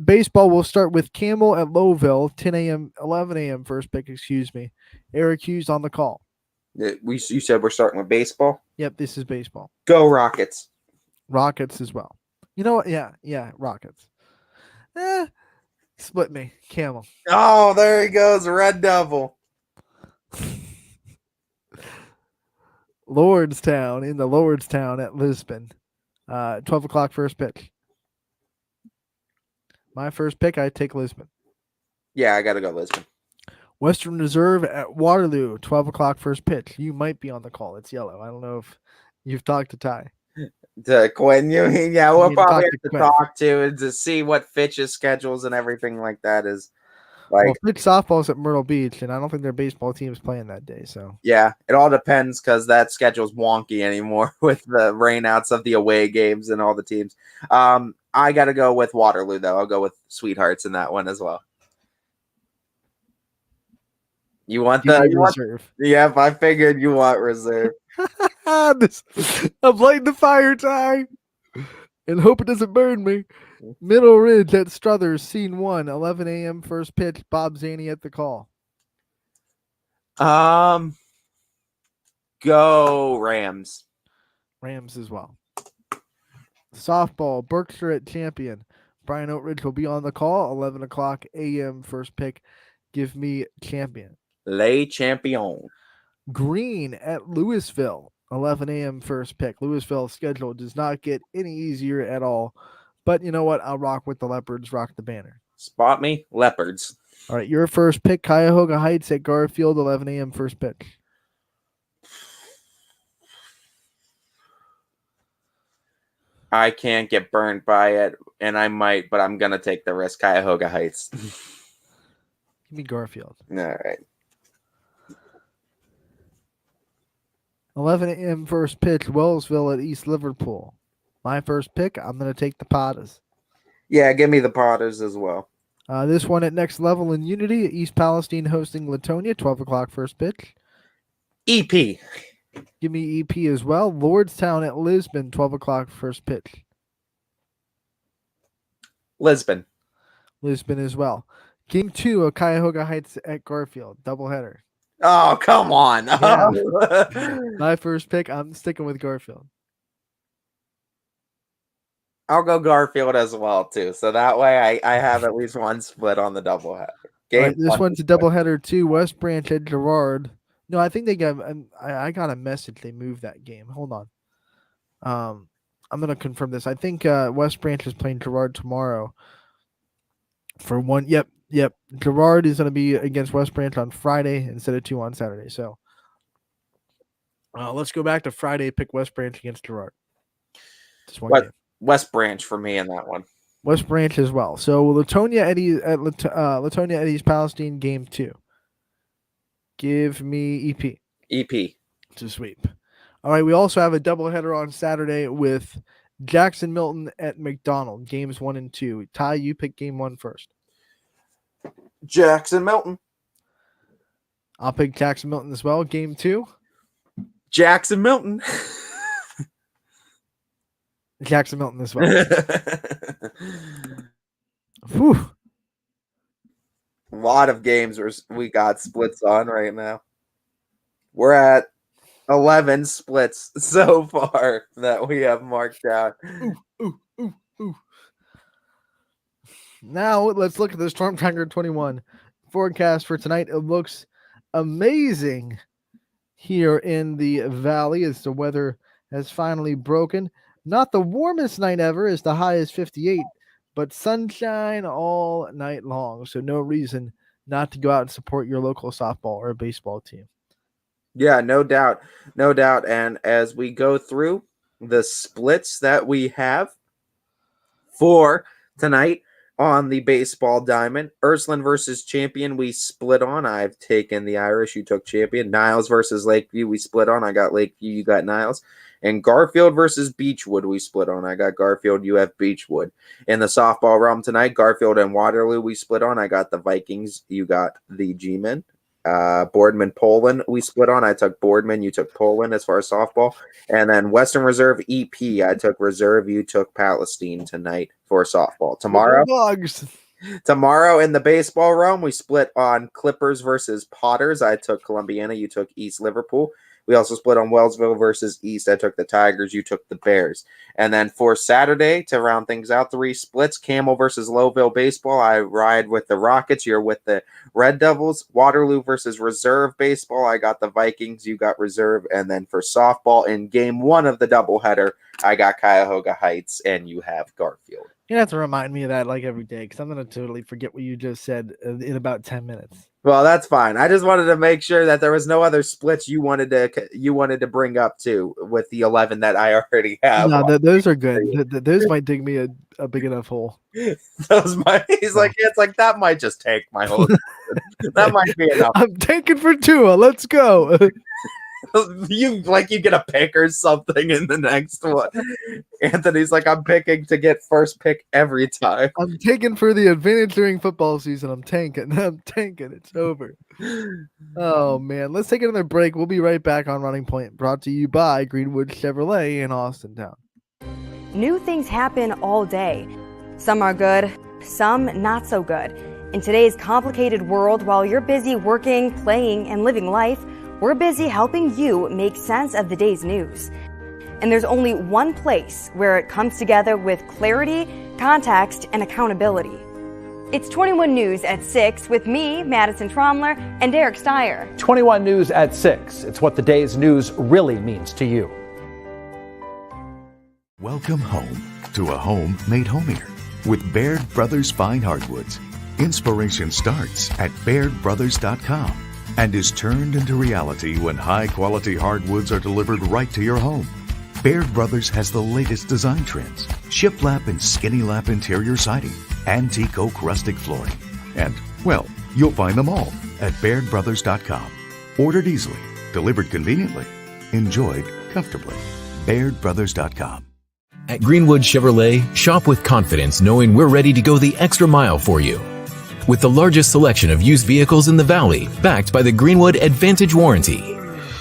baseball will start with Camel at Lowville, 11 a.m. first pick, excuse me. Eric Hughes on the call. You said we're starting with baseball? Yep, this is baseball. Go Rockets. Rockets as well. You know what? Yeah, Rockets. Split me. Camel. Oh, there he goes. Red Devil. Lordstown in the Lordstown at Lisbon. 12 o'clock first pitch. My first pick, I take Lisbon. Yeah, I got to go Lisbon. Western Reserve at Waterloo, 12 o'clock first pitch. You might be on the call. It's yellow. I don't know if you've talked to Ty. To Quinn, yeah, we'll You probably talk have to to Quinn. talk to and to see what Fitch's schedules and everything like that is. Like, Well, Fitch softball's at Myrtle Beach, and I don't think their baseball team is playing that day. So yeah, it all depends because that schedule's wonky anymore with the rainouts of the away games and all the teams. I got to go with Waterloo, though. I'll go with Sweethearts in that one as well. You want give the me Reserve. Yep, I figured you want Reserve. I'm lighting the fire, Ty, and hope it doesn't burn me. Middle Ridge at Struthers, scene 1, 11 a.m. first pitch. Bob Zaney at the call. Go Rams. Rams as well. Softball, Berkshire at Champion. Brian Oatridge will be on the call, 11 o'clock a.m. first pick. Give me Champion. Lay Champion. Green at Louisville, 11 a.m. first pick. Louisville's schedule does not get any easier at all. But you know what? I'll rock with the Leopards, rock the banner. Spot me, Leopards. All right, your first pick, Cuyahoga Heights at Garfield, 11 a.m. first pitch. I can't get burned by it, and I might, but I'm going to take the risk. Cuyahoga Heights. Give me Garfield. All right. 11 a.m. first pitch, Wellsville at East Liverpool. My first pick, I'm going to take the Potters. Yeah, give me the Potters as well. This one at Next Level in Unity, East Palestine hosting Latonia, 12 o'clock first pitch. EP. Give me EP as well. Lordstown at Lisbon, 12 o'clock first pitch. Lisbon. Lisbon as well. Game 2 of Cuyahoga Heights at Garfield, doubleheader. Oh, come on. Yeah. My first pick, I'm sticking with Garfield. I'll go Garfield as well, too. So that way I have at least one split on the doubleheader. Right, this one's a doubleheader too. West Branch at Girard. No, I think they got. I got a message. They moved that game. Hold on. I'm gonna confirm this. I think West Branch is playing Girard tomorrow. For one, yep. Girard is gonna be against West Branch on Friday instead of 2 on Saturday. So let's go back to Friday. Pick West Branch against Girard. Just one game. West Branch for me in that one. West Branch as well. So Latonia at East Palestine, game 2. Give me EP. EP. To sweep. All right, we also have a doubleheader on Saturday with Jackson Milton at McDonald, games 1 and 2. Ty, you pick game 1 first. Jackson Milton. I'll pick Jackson Milton as well. Game 2. Jackson Milton. Jackson Milton as well. Whew. A lot of games we got splits on right now. We're at 11 splits so far that we have marked out. Ooh. Now let's look at the Storm Tracker 21 forecast for tonight. It looks amazing here in the valley as the weather has finally broken. Not the warmest night ever, as the high is 58, but sunshine all night long. So no reason not to go out and support your local softball or baseball team. Yeah, no doubt. And as we go through the splits that we have for tonight on the baseball diamond, Ursuline versus Champion, we split on. I've taken the Irish, you took Champion. Niles versus Lakeview, we split on. I got Lakeview, you got Niles. And Garfield versus Beechwood, we split on. I got Garfield, you have Beechwood. In the softball realm tonight, Garfield and Waterloo, we split on. I got the Vikings, you got the G-Men. Boardman Poland we split on. I took Boardman, you took Poland as far as softball. And then Western Reserve EP, I took Reserve, you took Palestine tonight for softball. Tomorrow in the baseball realm, we split on Clippers versus Potters. I took Columbiana, you took East Liverpool. We also split on Wellsville versus East. I took the Tigers, you took the Bears. And then for Saturday, to round things out, 3 splits, Camel versus Lowville baseball. I ride with the Rockets, you're with the Red Devils. Waterloo versus Reserve baseball. I got the Vikings, you got Reserve. And then for softball, in game 1 of the doubleheader, I got Cuyahoga Heights, and you have Garfield. You have to remind me of that like every day, because I'm going to totally forget what you just said in about 10 minutes. Well, that's fine. I just wanted to make sure that there was no other splits you wanted to bring up too with the 11 that I already have. No, those are good. Those might dig me a big enough hole. Those might. He's like, it's like that might just take my whole. That might be enough. I'm taking for Tua. Let's go. You get a pick or something in the next one. Anthony's like, I'm picking to get first pick every time. I'm taking for the advantage during football season. I'm tanking. It's over. Oh man, let's take another break. We'll be right back on Running Point, brought to you by Greenwood Chevrolet in Austintown. New things happen all day. Some are good, some not so good. In today's complicated world, while you're busy working, playing, and living life, we're busy helping you make sense of the day's news. And there's only one place where it comes together with clarity, context, and accountability. It's 21 News at 6 with me, Madison Tromler, and Derek Steyer. 21 News at 6. It's what the day's news really means to you. Welcome home to a home made homier with Baird Brothers Fine Hardwoods. Inspiration starts at BairdBrothers.com and is turned into reality when high-quality hardwoods are delivered right to your home. Baird Brothers has the latest design trends, shiplap and skinny lap interior siding, antique oak rustic flooring, and, well, you'll find them all at BairdBrothers.com. Ordered easily, delivered conveniently, enjoyed comfortably. BairdBrothers.com. At Greenwood Chevrolet, shop with confidence knowing we're ready to go the extra mile for you. With the largest selection of used vehicles in the Valley, backed by the Greenwood Advantage Warranty.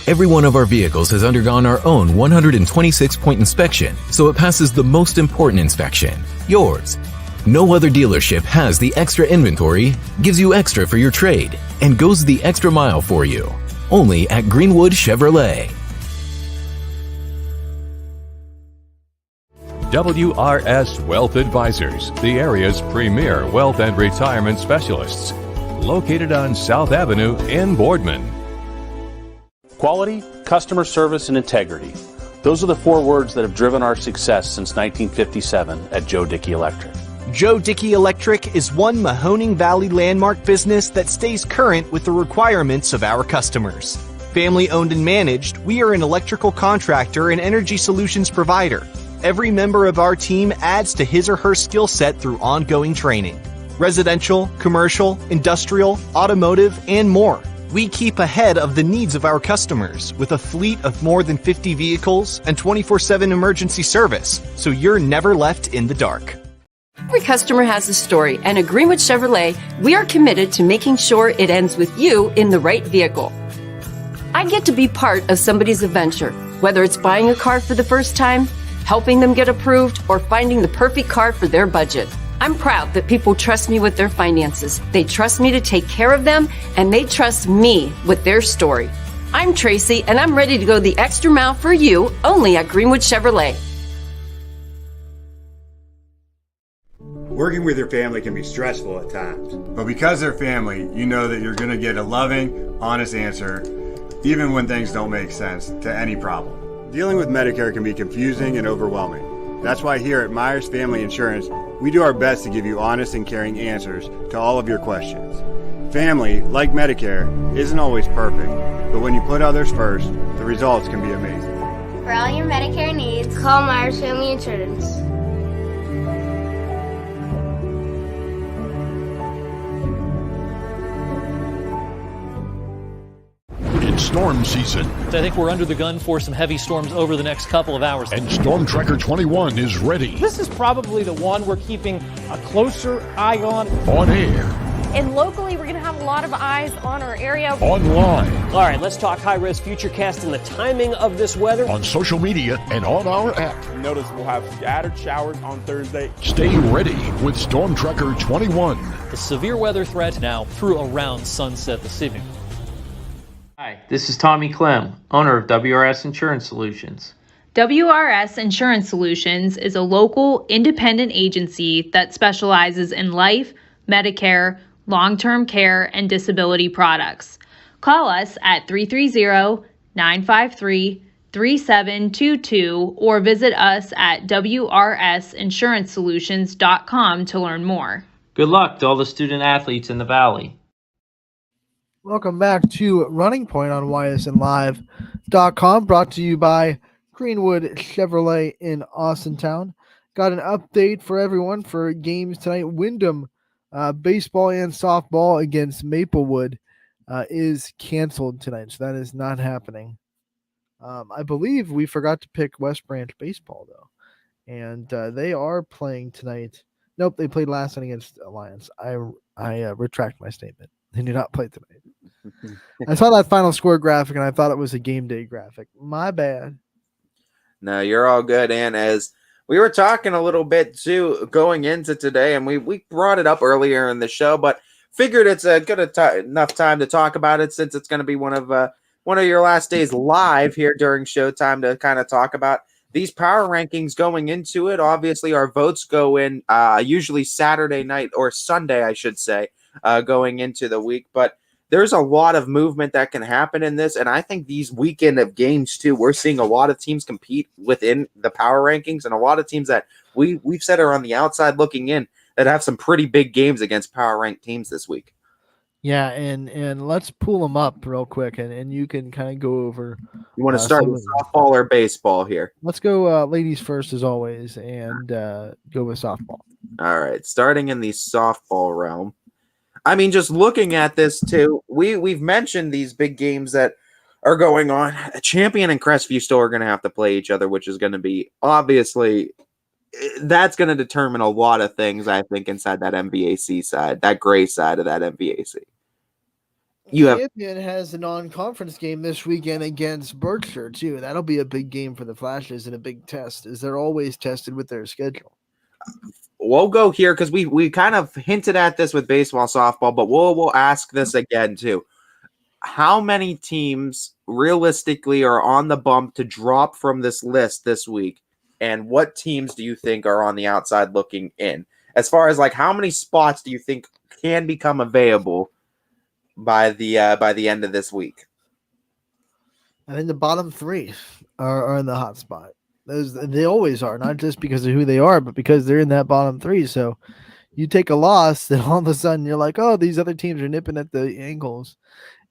Every one of our vehicles has undergone our own 126-point inspection, so it passes the most important inspection, yours. No other dealership has the extra inventory, gives you extra for your trade, and goes the extra mile for you. Only at Greenwood Chevrolet. WRS Wealth Advisors, the area's premier wealth and retirement specialists. Located on South Avenue in Boardman. Quality, customer service, and integrity. Those are the 4 words that have driven our success since 1957 at Joe Dickey Electric. Joe Dickey Electric is one Mahoning Valley landmark business that stays current with the requirements of our customers. Family owned and managed, we are an electrical contractor and energy solutions provider. Every member of our team adds to his or her skill set through ongoing training. Residential, commercial, industrial, automotive, and more. We keep ahead of the needs of our customers with a fleet of more than 50 vehicles and 24/7 emergency service, so you're never left in the dark. Every customer has a story, and at Greenwood Chevrolet, we are committed to making sure it ends with you in the right vehicle. I get to be part of somebody's adventure, whether it's buying a car for the first time, helping them get approved, or finding the perfect car for their budget. I'm proud that people trust me with their finances. They trust me to take care of them, and they trust me with their story. I'm Tracy, and I'm ready to go the extra mile for you, only at Greenwood Chevrolet. Working with your family can be stressful at times, but because they're family, you know that you're going to get a loving, honest answer, even when things don't make sense to any problem. Dealing with Medicare can be confusing and overwhelming. That's why here at Myers Family Insurance, we do our best to give you honest and caring answers to all of your questions. Family, like Medicare, isn't always perfect, but when you put others first, the results can be amazing. For all your Medicare needs, call Myers Family Insurance. It's storm season. I think we're under the gun for some heavy storms over the next couple of hours. And Storm Tracker 21 is ready. This is probably the one we're keeping a closer eye on. On air. And locally, we're going to have a lot of eyes on our area. Online. All right, let's talk high-risk futurecast and the timing of this weather. On social media and on our app. Notice we'll have scattered showers on Thursday. Stay ready with Storm Tracker 21. The severe weather threat now through around sunset this evening. Hi, this is Tommy Clem, owner of WRS Insurance Solutions. WRS Insurance Solutions is a local, independent agency that specializes in life, Medicare, long-term care, and disability products. Call us at 330-953-3722 or visit us at wrsinsuranceSolutions.com to learn more. Good luck to all the student athletes in the Valley. Welcome back to Running Point on YSNLive.com, brought to you by Greenwood Chevrolet in Austintown. Got an update for everyone for games tonight. Wyndham baseball and softball against Maplewood is canceled tonight, so that is not happening. I believe we forgot to pick West Branch baseball, though, and they are playing tonight. Nope, they played last night against Alliance. I retract my statement. They do not play tonight. I saw that final score graphic, and I thought it was a game day graphic. My bad. No, you're all good. And as we were talking a little bit, too, going into today, and we brought it up earlier in the show, but figured it's a good enough time to talk about it since it's going to be one of your last days live here during showtime to kind of talk about these power rankings going into it. Obviously, our votes go in usually Saturday night or Sunday, I should say, going into the week. But there's a lot of movement that can happen in this, and I think these weekend of games, too, we're seeing a lot of teams compete within the power rankings and a lot of teams that we've said are on the outside looking in that have some pretty big games against power ranked teams this week. Yeah, and let's pull them up real quick, and you can kind of go over. You want to start with softball or baseball here? Let's go ladies first, as always, and go with softball. All right, starting in the softball realm. I mean, just looking at this, too, we've mentioned these big games that are going on. Champion and Crestview still are going to have to play each other, which is going to be, obviously, that's going to determine a lot of things, I think, inside that MVAC side, that gray side of that MVAC. Champion has a non-conference game this weekend against Berkshire, too. That'll be a big game for the Flashes and a big test, as they're always tested with their schedule. We'll go here because we kind of hinted at this with baseball, softball, but we'll ask this again too. How many teams realistically are on the bump to drop from this list this week, and what teams do you think are on the outside looking in? As far as like how many spots do you think can become available by the end of this week? I think the bottom three are in the hot spot. They always are, not just because of who they are, but because they're in that bottom three. So you take a loss, then all of a sudden you're like, oh, these other teams are nipping at the ankles.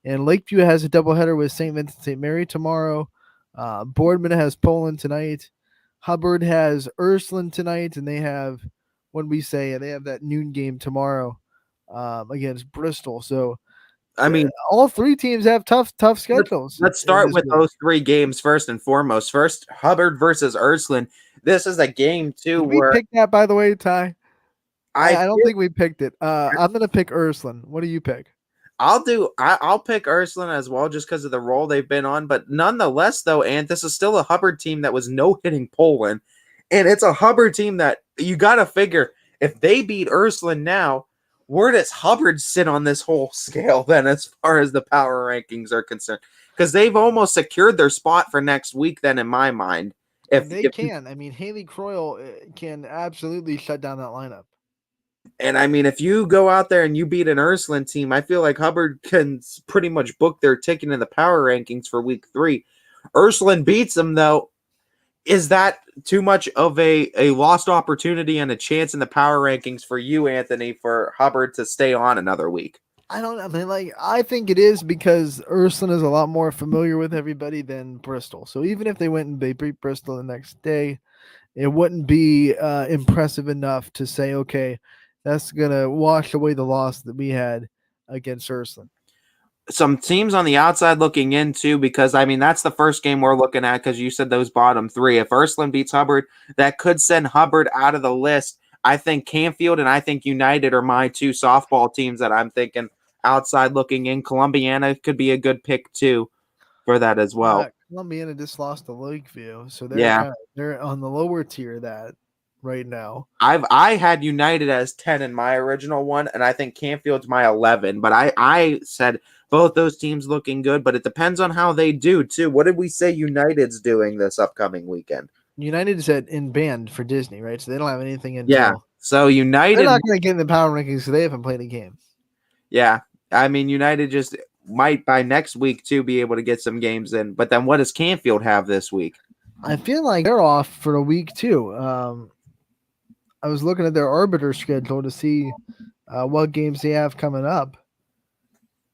And Lakeview has a doubleheader with St. Vincent St. Mary tomorrow. Boardman has Poland tonight. Hubbard has Ursuline tonight, and they have that noon game tomorrow against Bristol. So I mean, all three teams have tough schedules. Let's start with those three games first and foremost. First, Hubbard versus Ursuline. This is a game too. Did we picked that, by the way, Ty? I don't think we picked it. I'm gonna pick Ursuline. What do you pick? I'll pick Ursuline as well, just because of the role they've been on. But nonetheless, though, and this is still a Hubbard team that was no-hitting Poland, and it's a Hubbard team that you got to figure if they beat Ursuline now, where does Hubbard sit on this whole scale then as far as the power rankings are concerned? because they've almost secured their spot for next week. Then, in my mind, if they can, I mean, Haley Croyle can absolutely shut down that lineup. And I mean, if you go out there and you beat an Ursuline team, I feel like Hubbard can pretty much book their ticket in the power rankings for week 3. Ursuline beats them, though. Is that too much of a lost opportunity and a chance in the power rankings for you, Anthony, for Hubbard to stay on another week? I don't know. I mean, like, I think it is because Ursuline is a lot more familiar with everybody than Bristol. So even if they went and they beat Bristol the next day, it wouldn't be impressive enough to say, okay, that's going to wash away the loss that we had against Ursuline. Some teams on the outside looking in too, because I mean that's the first game we're looking at because you said those bottom 3. If Ursuline beats Hubbard, that could send Hubbard out of the list. I think Canfield and I think United are my 2 softball teams that I'm thinking outside looking in. Columbiana could be a good pick too for that as well. Columbiana just lost to Lakeview, so Yeah. they're on the lower tier of that right now. I had United as 10 in my original one, and I think Canfield's my 11. But I said both those teams looking good, but it depends on how they do too. What did we say United's doing this upcoming weekend? United is in band for Disney, right? So they don't have anything until. Yeah. So United, they're not going to get in the power rankings because they haven't played a game. Yeah, I mean United just might by next week too be able to get some games in. But then what does Canfield have this week? I feel like they're off for a week too. I was looking at their arbiter schedule to see what games they have coming up.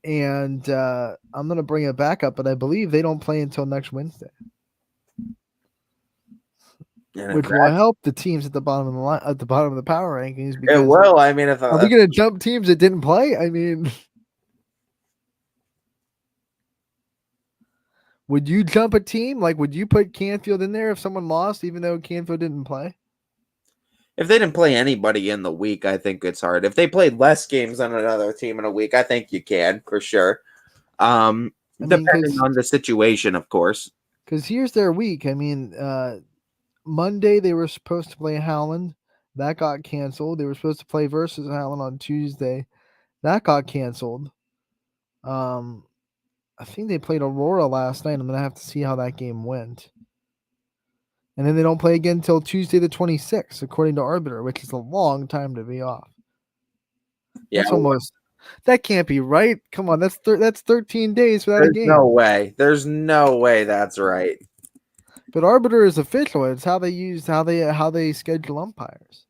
And I'm going to bring it back up, but I believe they don't play until next Wednesday, which will help the teams at the bottom of the line, at the bottom of the power rankings. Because it will. I mean, if are we going to jump teams that didn't play? I mean, would you jump a team? Like, would you put Canfield in there if someone lost, even though Canfield didn't play? If they didn't play anybody in the week, I think it's hard. If they played less games than another team in a week, I think you can for sure. Depending on the situation, of course. Because here's their week. I mean, Monday they were supposed to play Howland. That got canceled. They were supposed to play versus Howland on Tuesday. That got canceled. I think they played Aurora last night. I'm going to have to see how that game went. And then they don't play again until Tuesday the 26th, according to Arbiter, which is a long time to be off. Yeah, that's almost. That can't be right. Come on, that's 13 days without a game. No way. There's no way that's right. But Arbiter is official. It's how they schedule umpires.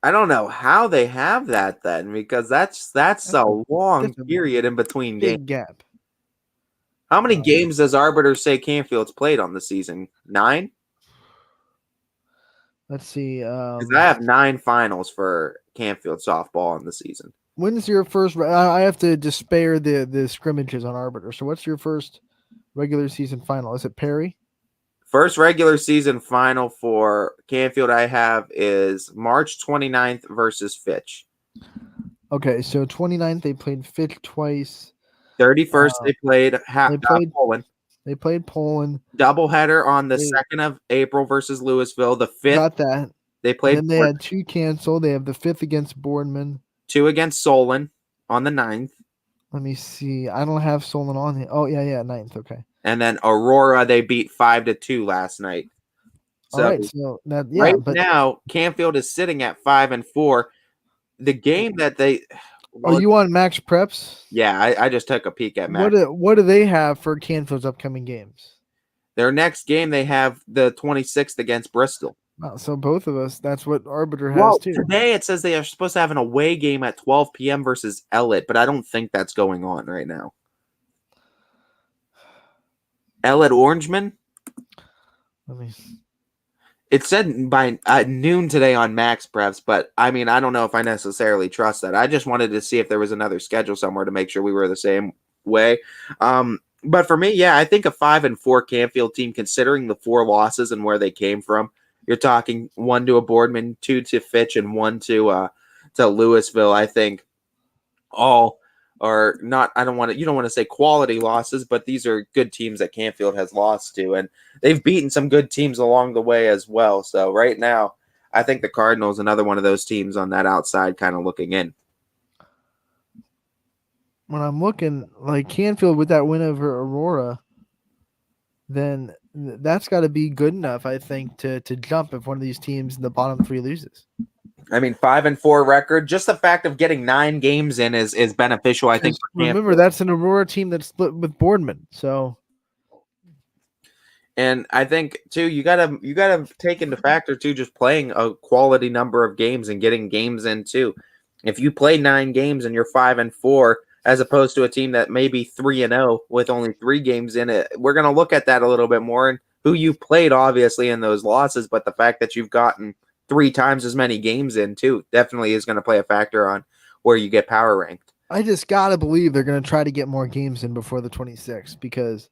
I don't know how they have that then, because that's a long period in between games. Big gap. How many games does Arbiter say Canfield's played on the season? 9? Let's see. Because I have 9 finals for Canfield softball on the season. When's your first? I have to just spare the scrimmages on Arbiter. So what's your first regular season final? Is it Perry? First regular season final for Canfield I have is March 29th versus Fitch. Okay, so 29th they played Fitch twice. 31st they played Poland. They played Poland. Doubleheader on the 2nd of April versus Louisville. The 5th. Got that. They played. And then they had 2 canceled. They have the 5th against Boardman. 2 against Solon on the 9th. Let me see. I don't have Solon on here. Oh, yeah, 9th. Okay. And then Aurora, they beat 5-2 last night. So, all right, so that, now, Canfield is sitting at 5-4. The game that they are you on Max Preps? Yeah, I just took a peek at Max. What do they have for Canfield's upcoming games? Their next game, they have the 26th against Bristol. Oh, so both of us, that's what Arbiter has too. Today it says they are supposed to have an away game at 12 p.m. versus Ellet, but I don't think that's going on right now. Ellet Orangeman? Let me. It said by noon today on Max Prevs, but I mean, I don't know if I necessarily trust that. I just wanted to see if there was another schedule somewhere to make sure we were the same way. But for me, yeah, I think a 5-4 Canfield team, considering the 4 losses and where they came from, you're talking 1 to a Boardman, 2 to Fitch, and 1 to Louisville. I think all are not. You don't want to say quality losses, but these are good teams that Canfield has lost to, and they've beaten some good teams along the way as well. So right now, I think the Cardinals, another one of those teams on that outside, kind of looking in. when I'm looking, like Canfield with that win over Aurora, then that's got to be good enough, I think, to jump if one of these teams in the bottom three loses. I mean, 5-4 record. Just the fact of getting 9 games in is beneficial, I think. For remember, that's an Aurora team that's split with Boardman, so. And I think too, you gotta take into factor too, just playing a quality number of games and getting games in too. If you play 9 games and you're 5-4, as opposed to a team that may be 3-0 with only 3 games in it, we're gonna look at that a little bit more and who you played obviously in those losses, but the fact that you've gotten 3 times as many games in too definitely is going to play a factor on where you get power ranked. I just gotta believe they're gonna try to get more games in before the 26th, because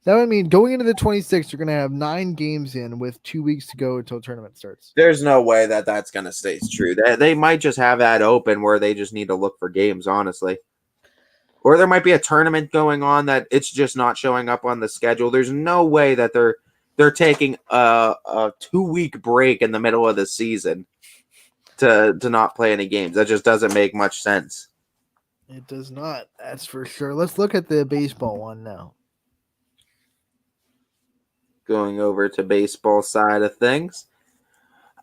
that would mean going into the 26th, you're going to have 9 games in with 2 weeks to go until tournament starts. There's no way that that's going to stay true. They might just have that open where they just need to look for games, honestly. Or there might be a tournament going on that it's just not showing up on the schedule. There's no way that they're taking a 2-week break in the middle of the season to not play any games. That just doesn't make much sense. It does not. That's for sure. Let's look at the baseball one now. Going over to baseball side of things.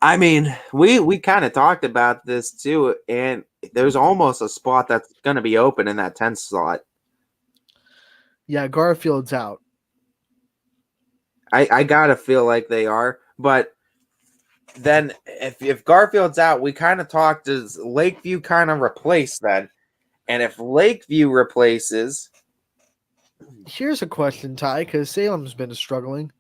I mean, we kind of talked about this too, and there's almost a spot that's going to be open in that 10th slot. Yeah, Garfield's out. I got to feel like they are, but then if Garfield's out, we kind of talked, does Lakeview kind of replace then? And if Lakeview replaces... Here's a question, Ty, because Salem's been struggling.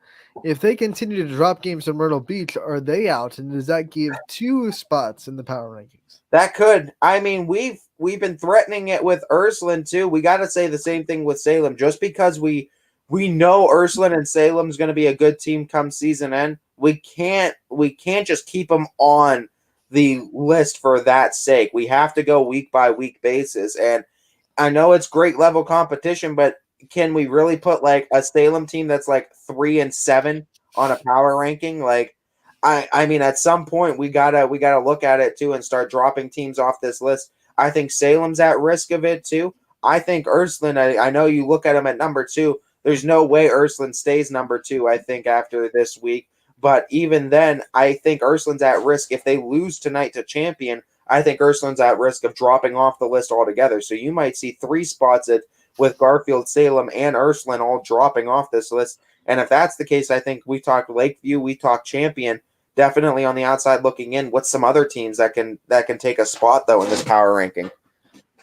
If they continue to drop games in Myrtle Beach, are they out? And does that give 2 spots in the power rankings? That could. I mean, we've been threatening it with Ursuline too. We got to say the same thing with Salem. Just because we know Ursuline and Salem's going to be a good team come season end, we can't just keep them on the list for that sake. We have to go week by week basis. And I know it's great level competition, but can we really put like a Salem team that's like 3-7 on a power ranking? Like, I mean, at some point we gotta look at it too and start dropping teams off this list. I think Salem's at risk of it too. I think Ursuline, I know you look at them at number 2. There's no way Ursuline stays number 2, I think, after this week. But even then, I think Ursuline's at risk. If they lose tonight to Champion, I think Ursuline's at risk of dropping off the list altogether. So you might see 3 spots with Garfield, Salem, and Ursuline all dropping off this list. And if that's the case, I think we talked Lakeview, we talked Champion, definitely on the outside looking in. What's some other teams that can take a spot, though, in this power ranking?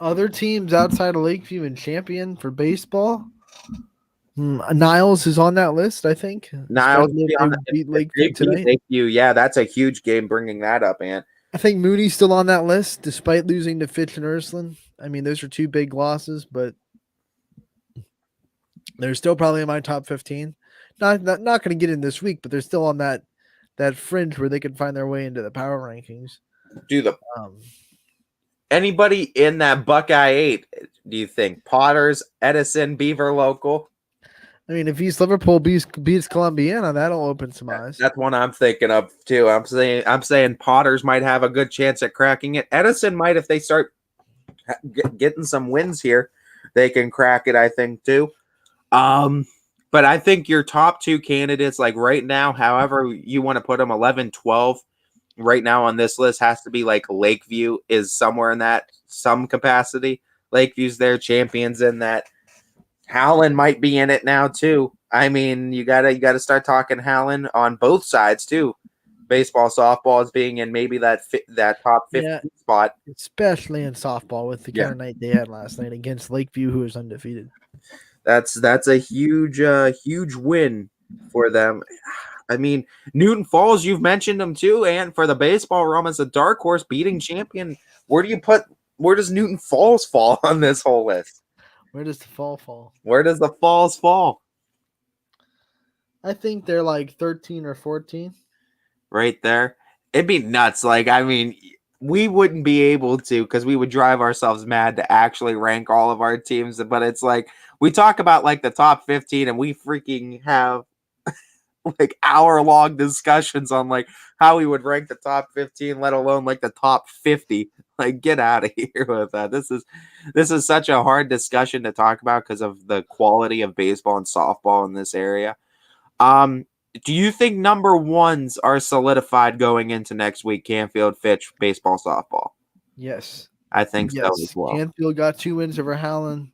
Other teams outside of Lakeview and Champion for baseball? Niles is on that list, I think. Niles beat Lakeview tonight. Lakeview, yeah, that's a huge game bringing that up, Ant. I think Mooney's still on that list, despite losing to Fitch and Ursuline. I mean, those are 2 big losses, but they're still probably in my top 15. Not going to get in this week, but they're still on that fringe where they can find their way into the power rankings. Anybody in that Buckeye 8, do you think? Potters, Edison, Beaver Local? I mean, if East Liverpool beats Columbiana, that'll open some eyes. That's one I'm thinking of too. I'm saying Potters might have a good chance at cracking it. Edison might, if they start getting some wins here, they can crack it, I think, too. But I think your top 2 candidates, like right now, however you want to put them, 11, 12, right now on this list has to be like Lakeview is somewhere in that some capacity. Lakeview's there, Champions in that. Howland might be in it now too. I mean, you gotta start talking Howland on both sides too. Baseball, softball is being in maybe that top 15 spot, especially in softball with the counter night they had last night against Lakeview, who is undefeated. That's a huge win for them. I mean, Newton Falls, you've mentioned them too, and for the baseball realm as a dark horse beating Champion. Where does Newton Falls fall on this whole list? Where does the fall? Where does the Falls fall? I think they're like 13 or 14. Right there. It'd be nuts. Like, I mean, we wouldn't be able to because we would drive ourselves mad to actually rank all of our teams. But it's like we talk about like the top 15 and we freaking have like hour-long discussions on like how we would rank the top 15, let alone like the top 50 Like, get out of here with that. This is such a hard discussion to talk about because of the quality of baseball and softball in this area. Do you think number ones are solidified going into next week? Canfield, Fitch, baseball, softball. Yes. I think so as Yes. well. Canfield got 2 wins over Howland.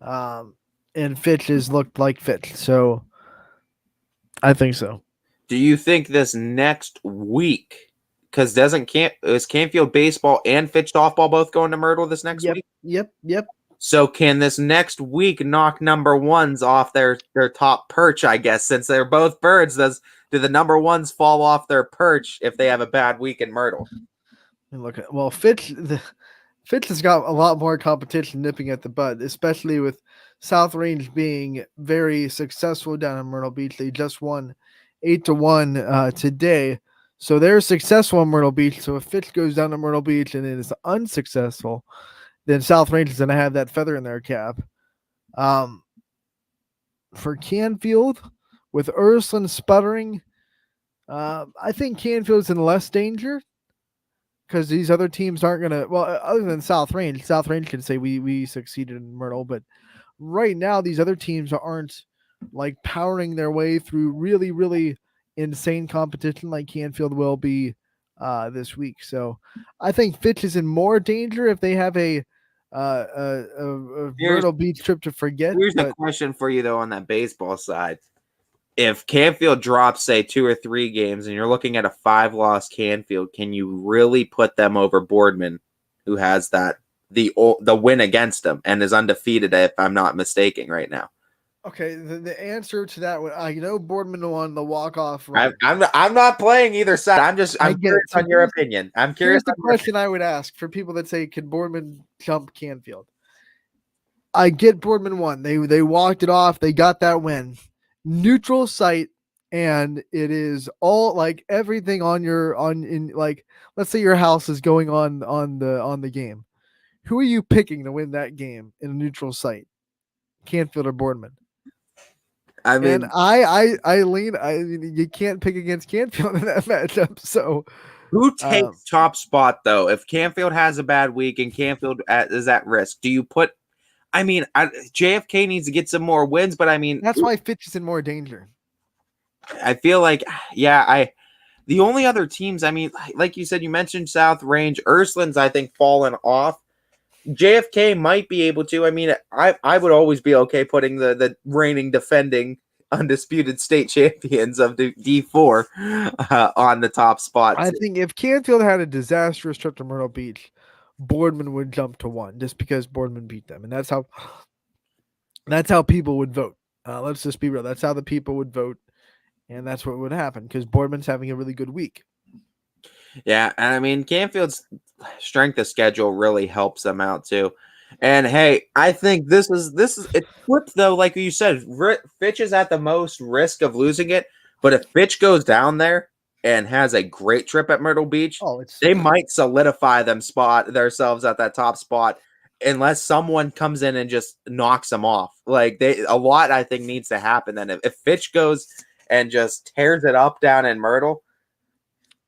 And Fitch has looked like Fitch. So I think so. Do you think this next week, because is Canfield baseball and Fitch softball both going to Myrtle this next week? Yep. So can this next week knock number ones off their top perch, I guess, since they're both birds? Do the number ones fall off their perch if they have a bad week in Myrtle? And look at Fitch has got a lot more competition nipping at the bud, especially with South Range being very successful down in Myrtle Beach. They just won 8-1 today. So they're successful in Myrtle Beach. So if Fitch goes down to Myrtle Beach and it is unsuccessful, then South Range is going to have that feather in their cap. For Canfield, with Ursuline sputtering, I think Canfield's in less danger because these other teams aren't going to, other than South Range can say we succeeded in Myrtle, but right now these other teams aren't like powering their way through really, really insane competition like Canfield will be this week. So I think Fitch is in more danger if they have a Myrtle Beach trip to forget. Here's a question for you though on that baseball side. If Canfield drops, say, 2 or 3 games and you're looking at a 5-loss Canfield, can you really put them over Boardman, who has the win against them and is undefeated, if I'm not mistaken, right now? Okay, the answer to that one, Boardman won the walk-off run. I'm not playing either side. I'm curious on your opinion. I'm curious. Here's the question I would ask for people that say, can Boardman jump Canfield? I get Boardman won. They walked it off. They got that win. Neutral site, and it is all like everything let's say your house is going on the game. Who are you picking to win that game in a neutral site? Canfield or Boardman? I mean, and you can't pick against Canfield in that matchup. So who takes top spot though? If Canfield has a bad week and Canfield is at risk, do you put? I mean, JFK needs to get some more wins, but I mean, that's why Fitch is in more danger. I feel like, the only other teams, I mean, like you said, you mentioned South Range, Ursuline's, I think, fallen off. JFK might be able to. I mean, I would always be okay putting the reigning defending undisputed state champions of the D4 on the top spot. I think if Canfield had a disastrous trip to Myrtle Beach, Boardman would jump to 1 just because Boardman beat them, and that's how people would vote. Let's just be real. That's how the people would vote, and that's what would happen because Boardman's having a really good week. Yeah, and I mean Canfield's strength of schedule really helps them out too. And hey, I think this is it's flipped though. Like you said, Fitch is at the most risk of losing it, but if Fitch goes down there and has a great trip at Myrtle Beach, they might solidify themselves at that top spot unless someone comes in and just knocks them off. Like a lot, I think, needs to happen. Then if Fitch goes and just tears it up down in Myrtle,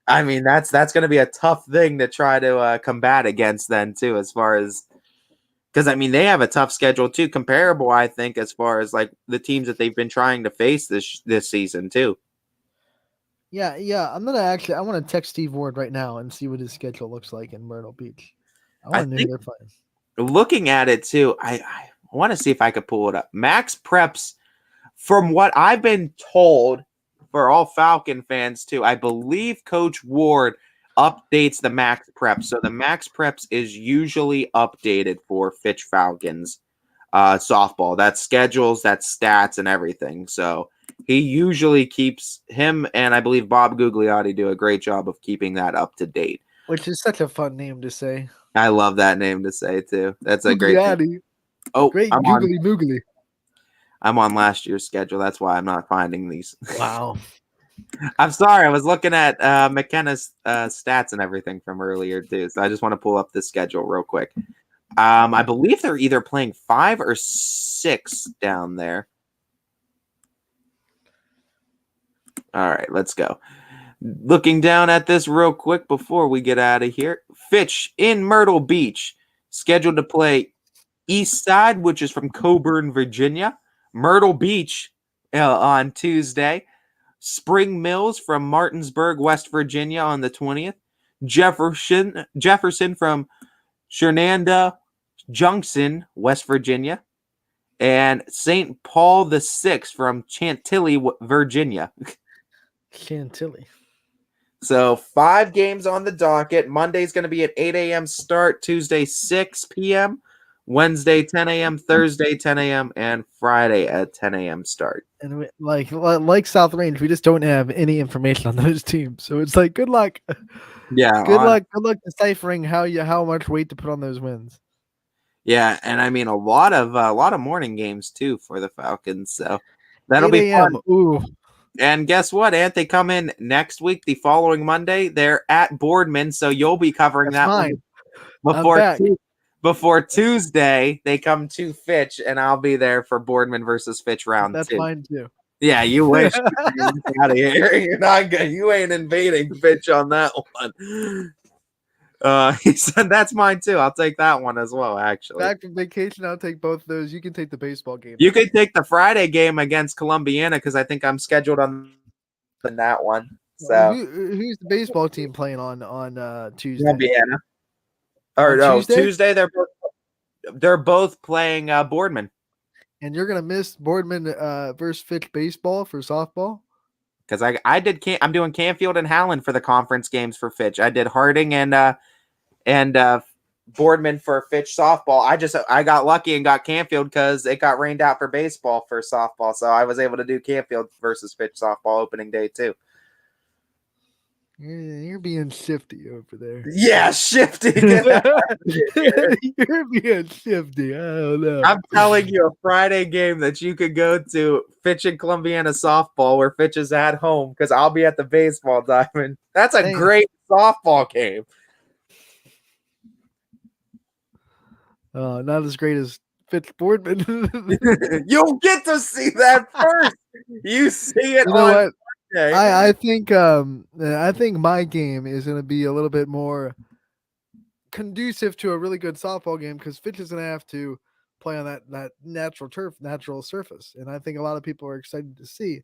I mean that's going to be a tough thing to try to combat against then too, as far as because I mean they have a tough schedule too, comparable I think as far as like the teams that they've been trying to face this season too. Yeah. I want to text Steve Ward right now and see what his schedule looks like in Myrtle Beach. I want to know who they're playing. Looking at it too, I want to see if I could pull it up. Max Preps, from what I've been told, for all Falcon fans too, I believe Coach Ward updates the Max Preps. So the Max Preps is usually updated for Fitch Falcons softball. That's schedules, that's stats, and everything. So he usually keeps him, and I believe Bob Gugliotti do a great job of keeping that up to date. Which is such a fun name to say. I love that name to say too. That's a great name. Oh, great googly moogly. I'm on last year's schedule. That's why I'm not finding these. Wow. I'm sorry. I was looking at McKenna's stats and everything from earlier too. So I just want to pull up the schedule real quick. I believe they're either playing 5 or 6 down there. All right, let's go. Looking down at this real quick before we get out of here. Fitch in Myrtle Beach, scheduled to play East Side, which is from Coburn, Virginia. Myrtle Beach on Tuesday. Spring Mills from Martinsburg, West Virginia on the 20th. Jefferson from Shenandoah Junction, West Virginia. And St. Paul the Sixth from Chantilly, Virginia. Chantilly. So 5 games on the docket. Monday's going to be at 8 a.m. start. Tuesday, 6 p.m. Wednesday, 10 a.m. Thursday, 10 a.m. And Friday at 10 a.m. start. And like South Range, we just don't have any information on those teams. So it's like, good luck. Yeah. Good luck deciphering how much weight to put on those wins. Yeah, and I mean a lot of morning games too for the Falcons. So that'll 8 be fun. Ooh. And guess what, Ant? They come in next week, the following Monday. They're at Boardman, so you'll be covering That's that mine. one before Tuesday. They come to Fitch, and I'll be there for Boardman versus Fitch round 2. That's mine too. Yeah, you wish. Get out of here. You're not good. You ain't invading Fitch on that one. He said that's mine too. I'll take that one as well, actually. Back from vacation, I'll take both of those. You can take the baseball game. You could take the Friday game against Columbiana because I think I'm scheduled on that one. So who's the baseball team playing on Tuesday? Columbiana. Or no, Tuesday they're both playing Boardman. And you're gonna miss Boardman versus Fitch baseball for softball? Because I'm doing Canfield and Howland for the conference games for Fitch. I did Harding and Boardman for Fitch softball. I got lucky and got Canfield because it got rained out for baseball for softball, so I was able to do Canfield versus Fitch softball opening day too. You're being shifty over there. Yeah, shifty. You're being shifty. I don't know. I'm telling you, a Friday game that you could go to, Fitch and Columbiana softball, where Fitch is at home, because I'll be at the baseball diamond. That's a great softball game. Not as great as Fitch Boardman. You'll get to see that first. You see it. You know what? I think my game is going to be a little bit more conducive to a really good softball game because Fitch is going to have to play on that natural surface, and I think a lot of people are excited to see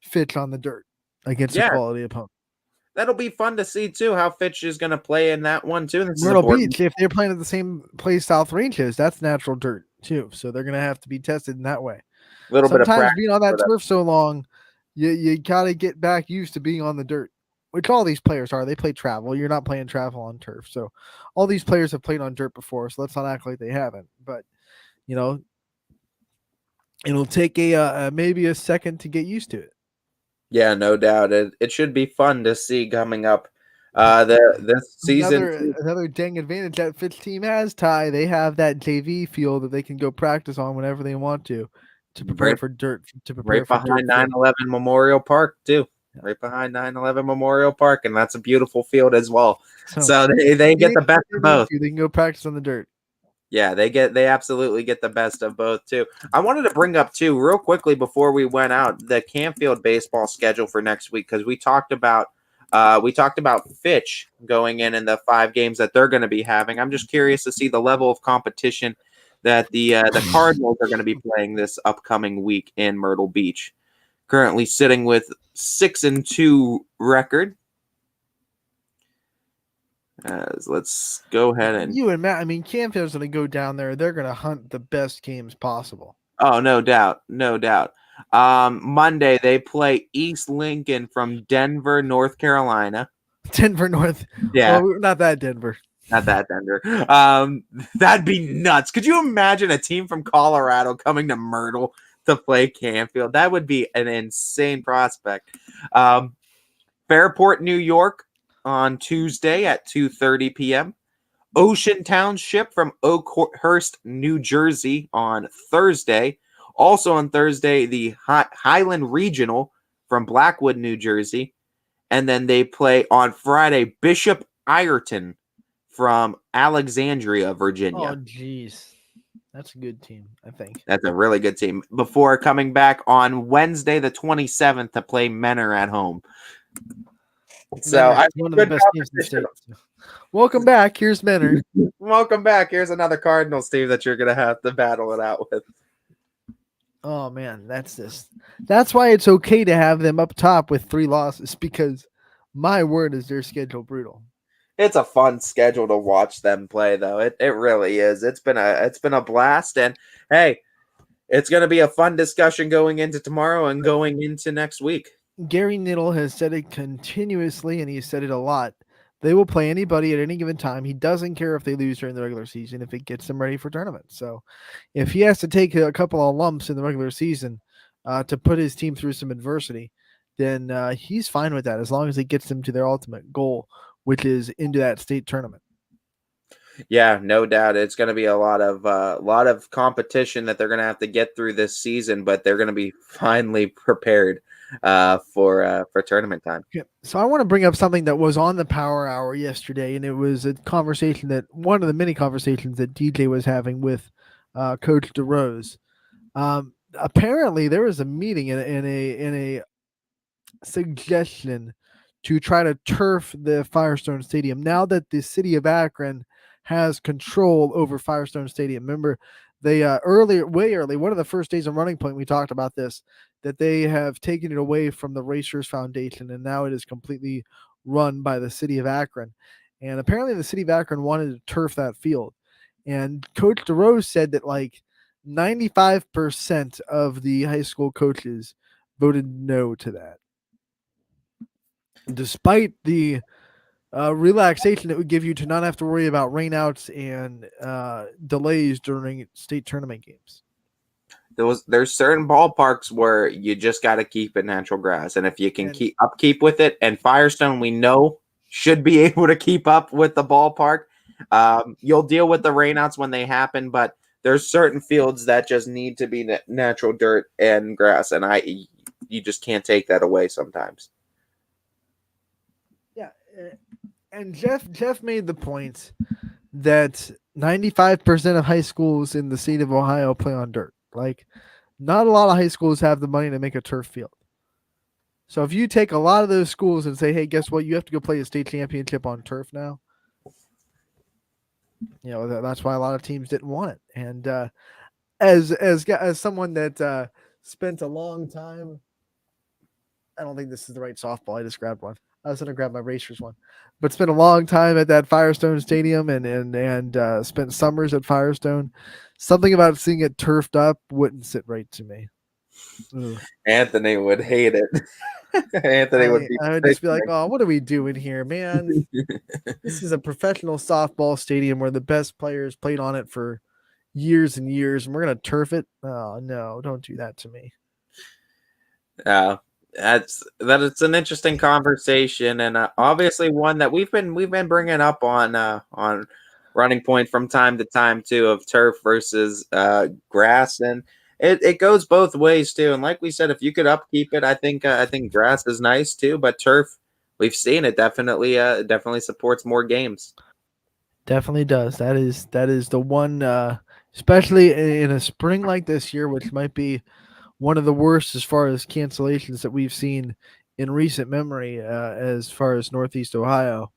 Fitch on the dirt against a quality opponent. That'll be fun to see too. How Fitch is going to play in that one too. Myrtle Beach, if they're playing at the same place South Range is, that's natural dirt too, so they're going to have to be tested in that way. Sometimes being on that turf so long. You got to get back used to being on the dirt, which all these players are. They play travel. You're not playing travel on turf. So all these players have played on dirt before, so let's not act like they haven't. But, it'll take maybe a second to get used to it. Yeah, no doubt. It should be fun to see coming up this season. Another dang advantage that Fitch team has, Ty. They have that JV field that they can go practice on whenever they want to prepare for dirt. Right behind 9/11 Memorial Park too. Right behind 9/11 Memorial Park, and that's a beautiful field as well. So they get the best of both. They can go practice on the dirt. Yeah, they absolutely get the best of both too. I wanted to bring up too real quickly before we went out the Canfield baseball schedule for next week because we talked about Fitch going in the 5 games that they're going to be having. I'm just curious to see the level of competition that the Cardinals are going to be playing this upcoming week in Myrtle Beach. Currently sitting with 6-2 record. Let's go ahead and you and Matt. I mean, Canfield's going to go down there. They're going to hunt the best games possible. Oh, no doubt, no doubt. Monday they play East Lincoln from Denver, North Carolina. Denver North. Yeah, well, not that Denver. Not that Denver. That'd be nuts. Could you imagine a team from Colorado coming to Myrtle to play Canfield? That would be an insane prospect. Fairport, New York on Tuesday at 2:30 p.m. Ocean Township from Oakhurst, New Jersey on Thursday. Also on Thursday, the Highland Regional from Blackwood, New Jersey. And then they play on Friday, Bishop Ireton from Alexandria, Virginia. Oh, jeez. That's a good team, I think. That's a really good team. Before coming back on Wednesday, the 27th, to play Menor at home. So I one of the good best teams in the state. competition. Welcome back. Here's Menor. Welcome back. Here's another Cardinals team that you're gonna have to battle it out with. Oh man, that's why it's okay to have them up top with 3 losses, because my word is their schedule brutal. It's a fun schedule to watch them play, though. It really is. It's been a blast, and hey, it's going to be a fun discussion going into tomorrow and going into next week. Gary Niddle has said it continuously, and he's said it a lot. They will play anybody at any given time. He doesn't care if they lose during the regular season if it gets them ready for tournaments. So if he has to take a couple of lumps in the regular season to put his team through some adversity, then he's fine with that as long as it gets them to their ultimate goal, which is into that state tournament. Yeah, no doubt. It's going to be a lot of competition that they're going to have to get through this season, but they're going to be finally prepared for tournament time. Yeah. So I want to bring up something that was on the Power Hour yesterday, and it was a conversation one of the many conversations that DJ was having with Coach DeRose. Apparently, there was a meeting in a suggestion to try to turf the Firestone Stadium now that the city of Akron has control over Firestone Stadium. Remember, they way early, one of the first days of Running Point, we talked about this, that they have taken it away from the Racers Foundation, and now it is completely run by the city of Akron. And apparently the city of Akron wanted to turf that field. And Coach DeRose said that like 95% of the high school coaches voted no to that, despite the relaxation it would give you to not have to worry about rainouts and delays during state tournament games. There's certain ballparks where you just got to keep it natural grass, and if you can keep with it, and Firestone we know should be able to keep up with the ballpark. You'll deal with the rainouts when they happen, but there's certain fields that just need to be natural dirt and grass, and you just can't take that away sometimes. Yeah, and Jeff made the point that 95% of high schools in the state of Ohio play on dirt. Like, not a lot of high schools have the money to make a turf field. So if you take a lot of those schools and say, hey, guess what? You have to go play a state championship on turf now. You know, that's why a lot of teams didn't want it. And as someone that spent a long time, I don't think this is the right softball. I just grabbed one. I was going to grab my Racers one, but spent a long time at that Firestone Stadium and spent summers at Firestone. Something about seeing it turfed up wouldn't sit right to me. Ugh. Anthony would hate it. Anthony would be. I would just be like, "Oh, what are we doing here, man? This is a professional softball stadium where the best players played on it for years and years, and we're gonna turf it. Oh no, don't do that to me." It's an interesting conversation, and obviously one that we've been bringing up on Running Point from time to time too, of turf versus grass, and it goes both ways too. And like we said, if you could upkeep it, I think grass is nice too, but turf, we've seen it definitely supports more games. Definitely does. That is the one, especially in a spring like this year, which might be one of the worst as far as cancellations that we've seen in recent memory, as far as Northeast Ohio.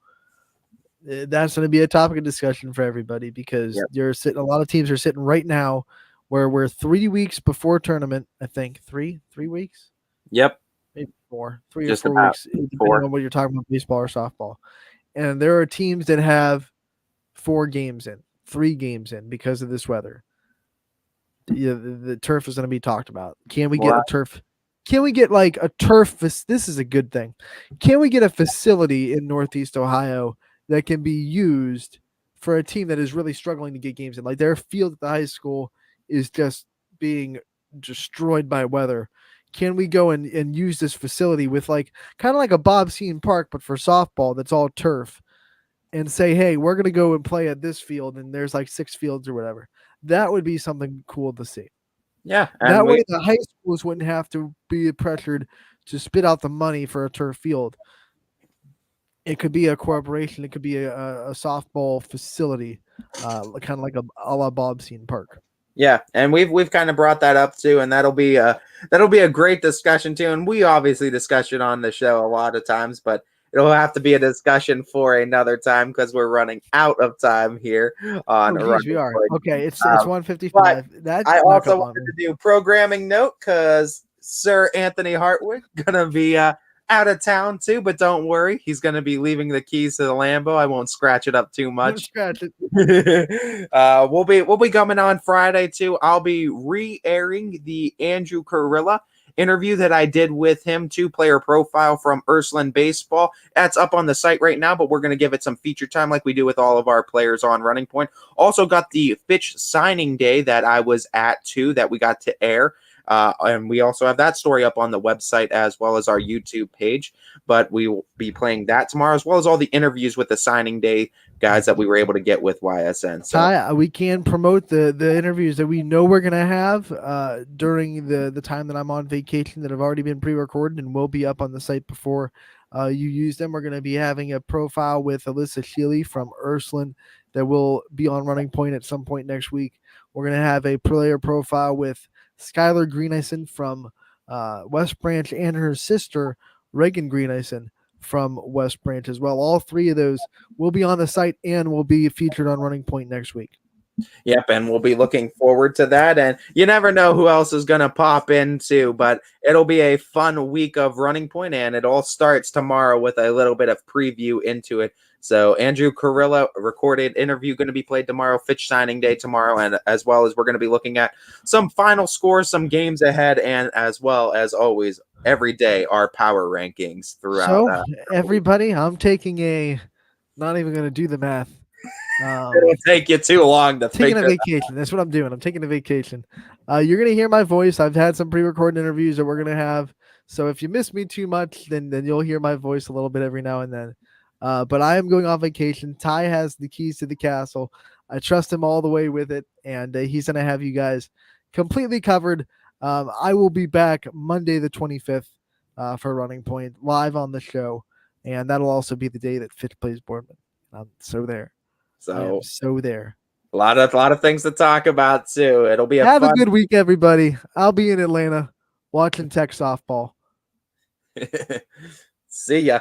That's going to be a topic of discussion for everybody, because a lot of teams are sitting right now where we're 3 weeks before tournament. I think three weeks. Yep. Maybe 4, 3 Just or 4 weeks, depending on what you're talking about, baseball or softball. And there are teams that have 4 games in, 3 games in because of this weather. The turf is going to be talked about. Can we get a turf? Can we get like a turf? This is a good thing. Can we get a facility in Northeast Ohio that can be used for a team that is really struggling to get games in? Like, their field at the high school is just being destroyed by weather. Can we go and use this facility with like kind of like a Bob Sean Park, but for softball that's all turf, and say, hey, we're going to go and play at this field, and there's like 6 fields or whatever. That would be something cool to see. Yeah. That way the high schools wouldn't have to be pressured to spit out the money for a turf field. It could be a corporation. It could be a softball facility, kind of like a la Bob Sean Park. Yeah, and we've kind of brought that up too, and that'll be a great discussion too. And we obviously discuss it on the show a lot of times, but it'll have to be a discussion for another time because we're running out of time here on Oh, geez, we are. Point. Okay, it's But 1:55. That's I snuck also up on wanted me. to do programming note because Sir Anthony Hartwood gonna be out of town too, but don't worry, he's gonna be leaving the keys to the Lambo. I won't scratch it up too Don't much. scratch it. We'll be coming on Friday too. I'll be re-airing the Andrew Carilla interview that I did with him, 2-player profile from Ursuline Baseball. That's up on the site right now, but we're going to give it some feature time like we do with all of our players on Running Point. Also got the Fitch signing day that I was at too, that we got to air. And we also have that story up on the website as well as our YouTube page. But we will be playing that tomorrow, as well as all the interviews with the signing day guys that we were able to get with YSN. So Ty, we can promote the interviews that we know we're gonna have during the time that I'm on vacation that have already been pre-recorded and will be up on the site before you use them. We're gonna be having a profile with Alyssa Shealy from Ursuline that will be on Running Point at some point next week. We're gonna have a player profile with Skylar Greenison from West Branch and her sister Reagan Greenison from West Branch as well. All three of those will be on the site and will be featured on Running Point next week. Yep, and we'll be looking forward to that. And you never know who else is going to pop in too, but it'll be a fun week of Running Point, and it all starts tomorrow with a little bit of preview into it. So Andrew Carilla recorded interview going to be played tomorrow, Fitch signing day tomorrow, and as well as we're going to be looking at some final scores, some games ahead, and as well as always, every day our power rankings throughout. So everybody, I'm taking not even going to do the math. It'll take you too long to taking figure a vacation. That's what I'm doing. I'm taking a vacation. You're gonna hear my voice. I've had some pre-recorded interviews that we're gonna have. So if you miss me too much, then you'll hear my voice a little bit every now and then. But I am going on vacation. Ty has the keys to the castle. I trust him all the way with it, and he's gonna have you guys completely covered. I will be back Monday the 25th for Running Point live on the show, and that'll also be the day that Fitch plays Boardman. I'm so there. I am so there. A lot of things to talk about too. It'll be a good week, everybody. I'll be in Atlanta watching Tech softball. See ya.